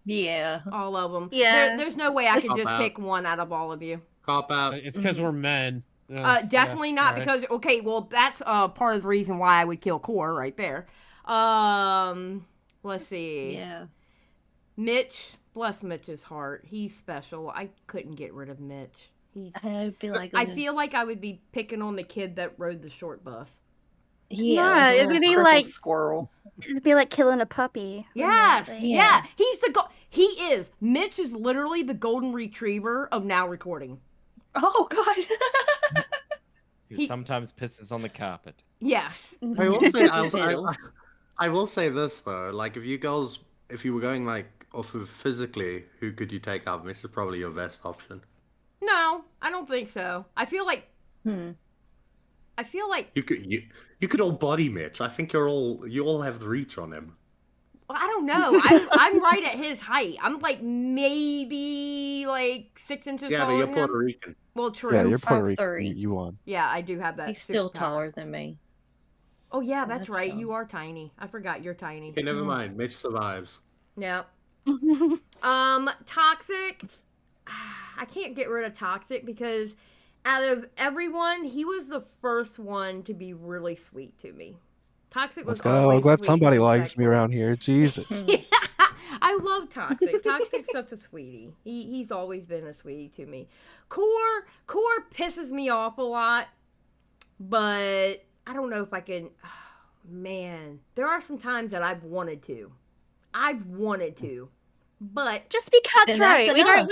Yeah. All of them. Yeah. There's no way I could Cop just out. pick one out of all of you. Cop out. It's because we're men. Definitely not because okay, well that's part of the reason why I would kill Core right there. Let's see. Yeah. Mitch, bless Mitch's heart. He's special. I couldn't get rid of Mitch. I'd be like, I feel like I would be picking on the kid that rode the short bus. Yeah, the it would be purple like squirrel. It'd be like killing a puppy. Yes, Yeah. he's Mitch is literally the golden retriever of now recording. Oh God. He sometimes pisses on the carpet. Yes. I will say, I will say this though, like if you were going like off of physically, who could you take out? This is probably your best option. No, I don't think so. I feel like you could all body Mitch. I think you all have the reach on him. Well, I don't know. I'm right at his height. I'm like maybe like 6 inches Yeah, taller but you're than Puerto him. Rican. Well, true. Yeah, you're Puerto 5'3". Rican. You won. Yeah, I do have that. He's still superpower. taller than me. Oh yeah, Oh, that's that's right. dumb. You are tiny. I forgot you're tiny. Okay, never mind. Mitch survives. Yeah. Toxic. I can't get rid of Toxic because out of everyone, he was the first one to be really sweet to me. Toxic was Let's go. always I'm glad sweet somebody and likes me respectful. around here. Jesus. Yeah, I love Toxic. Toxic's such a sweetie. He's always been a sweetie to me. Core pisses me off a lot, but I don't know if I can. Oh, man, there are some times that I've wanted to, but Just be Then that's cutthroat. We enough.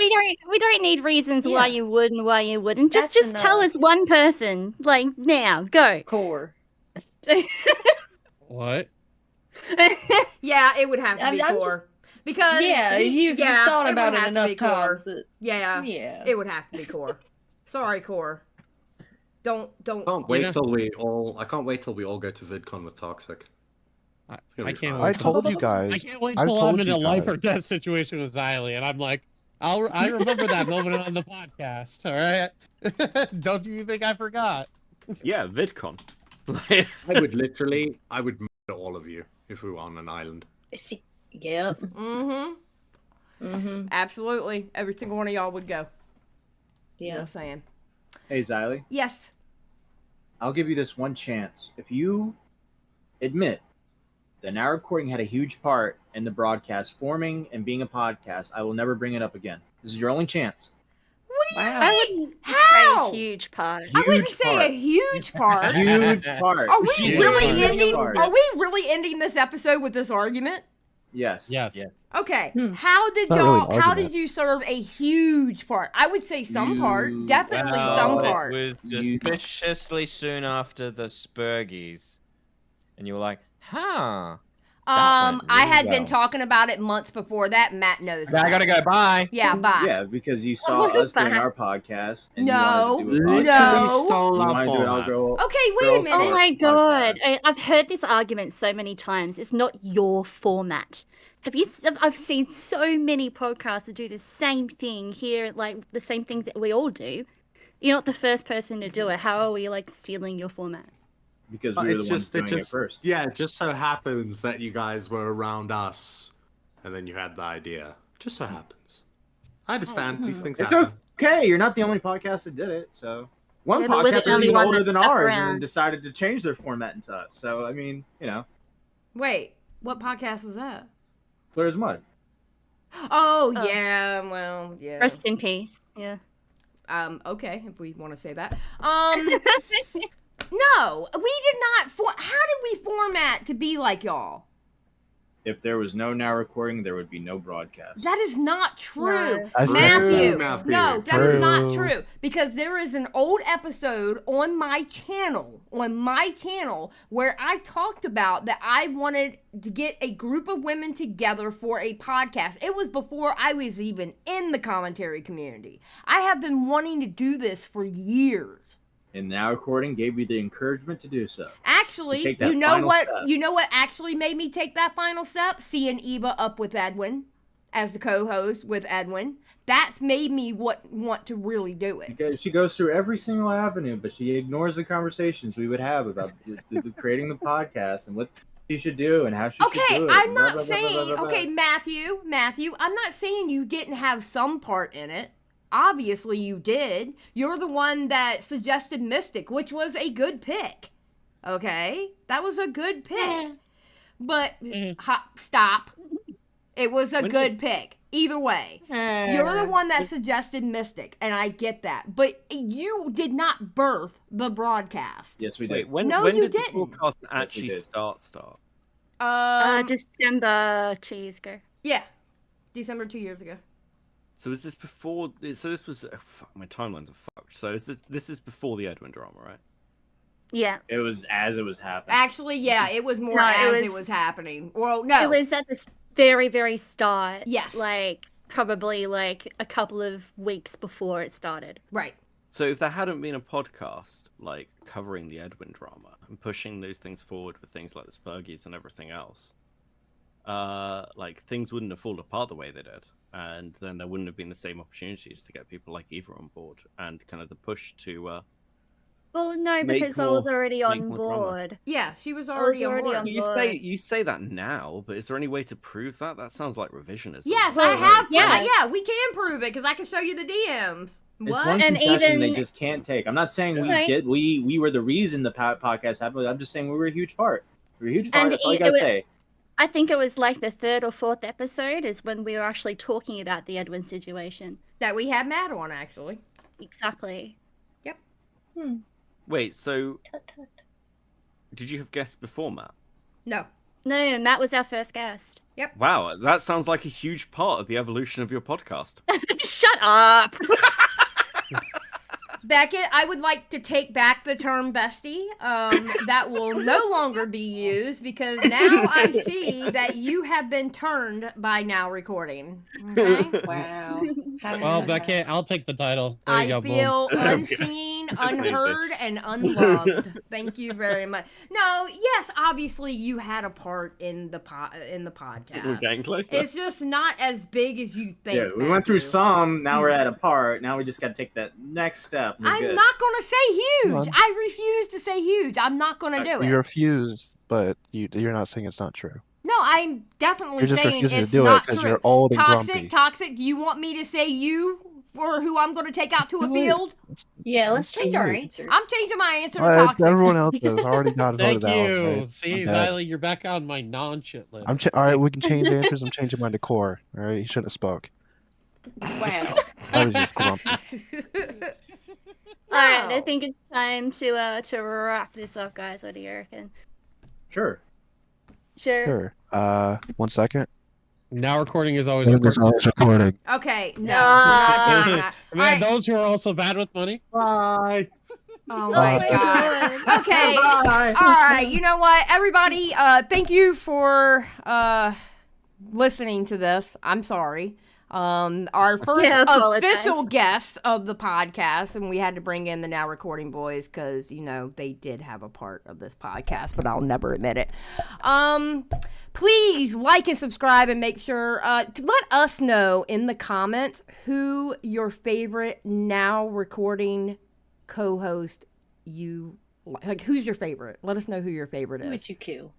don't need reasons why Yeah. you would and why you wouldn't. Just That's tell enough. us one person. Like now, go. Core. What? yeah, it would have to be I'm Core because You've thought about would it have to be enough Core. times. Yeah, Yeah. it would have to be Core. Sorry, Core. Don't. I can't wait till we all go to VidCon with Toxic. I can't I wait. told you guys. I can't wait I've till I'm told in you a life guys. or death situation with Xylie, and I'm like, I remember that moment on the podcast. All right, don't you think I forgot? Yeah, VidCon. I would murder all of you if we were on an island. Yep. Absolutely. Every single one of y'all would go. You know Yeah. what I'm saying? Hey, Xylie, Yes. I'll give you this one chance. If you admit that Now Recording had a huge part in the broadcast forming and being a podcast, I will never bring it up again. This is your only chance. What do you Wow. mean? Say How? a huge part. I wouldn't Huge say part. a huge part. Huge part. Are we Huge really ending? part. Are we really ending this episode with this argument? Yes. Yes. Okay. Hmm. How did Not really y'all? an How argument. did you serve a huge part? I would say some part. You- Definitely Well, some part. It was You- suspiciously soon after the Spergs, and you were like, "Huh." That went I really had been well. talking about it months before that. Matt knows. I that. gotta go. Bye. Yeah. Bye. Yeah, because you saw us doing our podcast. And No, you wanted to do a no. podcast. Stole You our wanted to do it all format. girl. Okay. Wait a Girls minute. Oh my podcast. god! I've heard this argument so many times. It's not your format. I've seen so many podcasts that do the same thing here, like the same things that we all do. You're not the first person to do it. How are we like stealing your format? Because we were the ones doing it first. Yeah, it just so happens that you guys were around us, and then you had the idea. Just so happens. I understand these things It's happen. okay. You're not the only podcast that did it. So one Yeah, but we're the podcast is only even one older that than stuck ours, and around. then decided to change their format into us. So I mean, Wait. What podcast was that? clear as mud. Oh yeah. Well, yeah. Rest in peace. Yeah. Okay, if we want to say that. No, we did not. How did we format to be like y'all? If there was no Now Recording, there would be no broadcast. That is not true. No. That's Matthew. true. No, that is not True. true. Because there is an old episode on my channel, where I talked about that I wanted to get a group of women together for a podcast. It was before I was even in the commentary community. I have been wanting to do this for years. And Now Recording gave you the encouragement to do so. Actually, To take that you know final what? step. You know what actually made me take that final step? Seeing Eva up with Edwin as the co-host with Edwin. That's made me want to really do it. Because she goes through every single avenue, but she ignores the conversations we would have about creating the podcast and what she should do and how she should Okay, do it. I'm Blah, not blah, blah, saying. blah, blah, blah. Okay, Matthew, I'm not saying you didn't have some part in it. obviously you did. You're the one that suggested Mystic, which was a good pick. Okay? That was a good pick. But, stop. It was a good pick. Either way. You're the one that suggested Mystic, and I get that. But you did not birth the broadcast. Yes, we did. Wait, when No, you did didn't. the broadcast Yes, we actually did. start? December 2 years ago. Yeah. December 2 years ago. So is this before? So this was my timelines are fucked. So this is before the Edwin drama, right? Yeah. It was as it was happening. Actually, yeah, it was more No, as it it was- was happening. Well, no. It was at the very, very start. Yes. Like, probably like a couple of weeks before it started. Right. So if there hadn't been a podcast like covering the Edwin drama and pushing those things forward with things like the Spergs and everything else, like things wouldn't have fallen apart the way they did, and then there wouldn't have been the same opportunities to get people like Eva on board and kind of the push to. Well, no, Make because I was more- already make on more drama. board. Yeah, she was already on board. You say that now, but is there any way to prove that? That sounds like revisionism. Yes, Well, I have. yeah. Yeah, we can prove it because I can show you the DMs. It's What? one And concession they even- just can't take. I'm not saying we Okay. did. We were the reason the podcast happened. I'm just saying we were a huge part. We were a huge part. And That's all you it gotta was- say. I think it was like the 3rd or 4th episode is when we were actually talking about the Edwin situation. That we had Matt on, actually. Exactly. Wait, so did you have guests before Matt? No. No, Matt was our first guest. Wow, that sounds like a huge part of the evolution of your podcast. Shut up. Beckett, I would like to take back the term bestie. That will no longer be used because now I see that you have been turned by Now Recording. Okay? Wow. Well, Beckett, I'll take the title. There you I go. boom. feel unseen, unheard, and unloved. Thank you very much. No, yes, obviously you had a part in the podcast. We're getting closer. It's just not as big as you think. Yeah, we went through Matthew. some. Now we're at a part. Now we just got to take that next step. We're I'm good. not gonna say huge. Come on. I refuse to say huge. I'm not gonna do You it. refuse, but you're not saying it's not true. No, I'm definitely You're just saying refusing to it's do it not because true. you're old and Toxic, grumpy. toxic. You want me to say you for who I'm going to take out to a Wait. field? Yeah, let's change our Wait. answers. I'm changing my answer to Alright, toxic. everyone else has already got Thank voted out. you. right? See, I'm dead. Xylie, you're back on my non-shit list. All right, we can change answers. I'm changing mine to core. All right, he shouldn't have spoke. Wow. I was just grumpy. All right, I No. think it's time to wrap this up, guys. What do you reckon? Sure. Sure. Sure. 1 second. Now recording is always It was recording. always recording. Okay, no, No. we're not doing that. Man, Alright. those who are also bad with money. Bye. Oh my my god. Okay. Bye. All right. You know what, everybody? Thank you for listening to this. I'm sorry. Our first Yeah, apologize. official guest of the podcast, and we had to bring in the Now Recording boys because they did have a part of this podcast, but I'll never admit it. Please like and subscribe, and make sure to let us know in the comments who your favorite Now Recording co-host who's your favorite. Let us know who your favorite Who is. would you kill?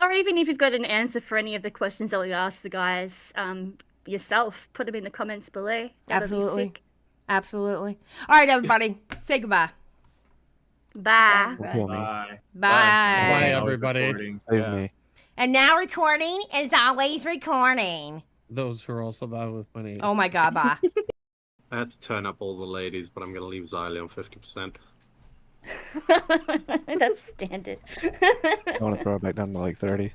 Or even if you've got an answer for any of the questions that we asked the guys yourself, put them in the comments below. That'll Absolutely. Be sick. Absolutely. All right, everybody. Say goodbye. Bye. Bye. Kill me. Bye. Bye. Bye, Always everybody. recording. Save Yeah. me. And now recording is always recording. Those who are also bad with money. Oh my god, bye. I had to turn up all the ladies, but I'm gonna leave Xylie on 50%. That's standard. I want to throw it back down to like 30.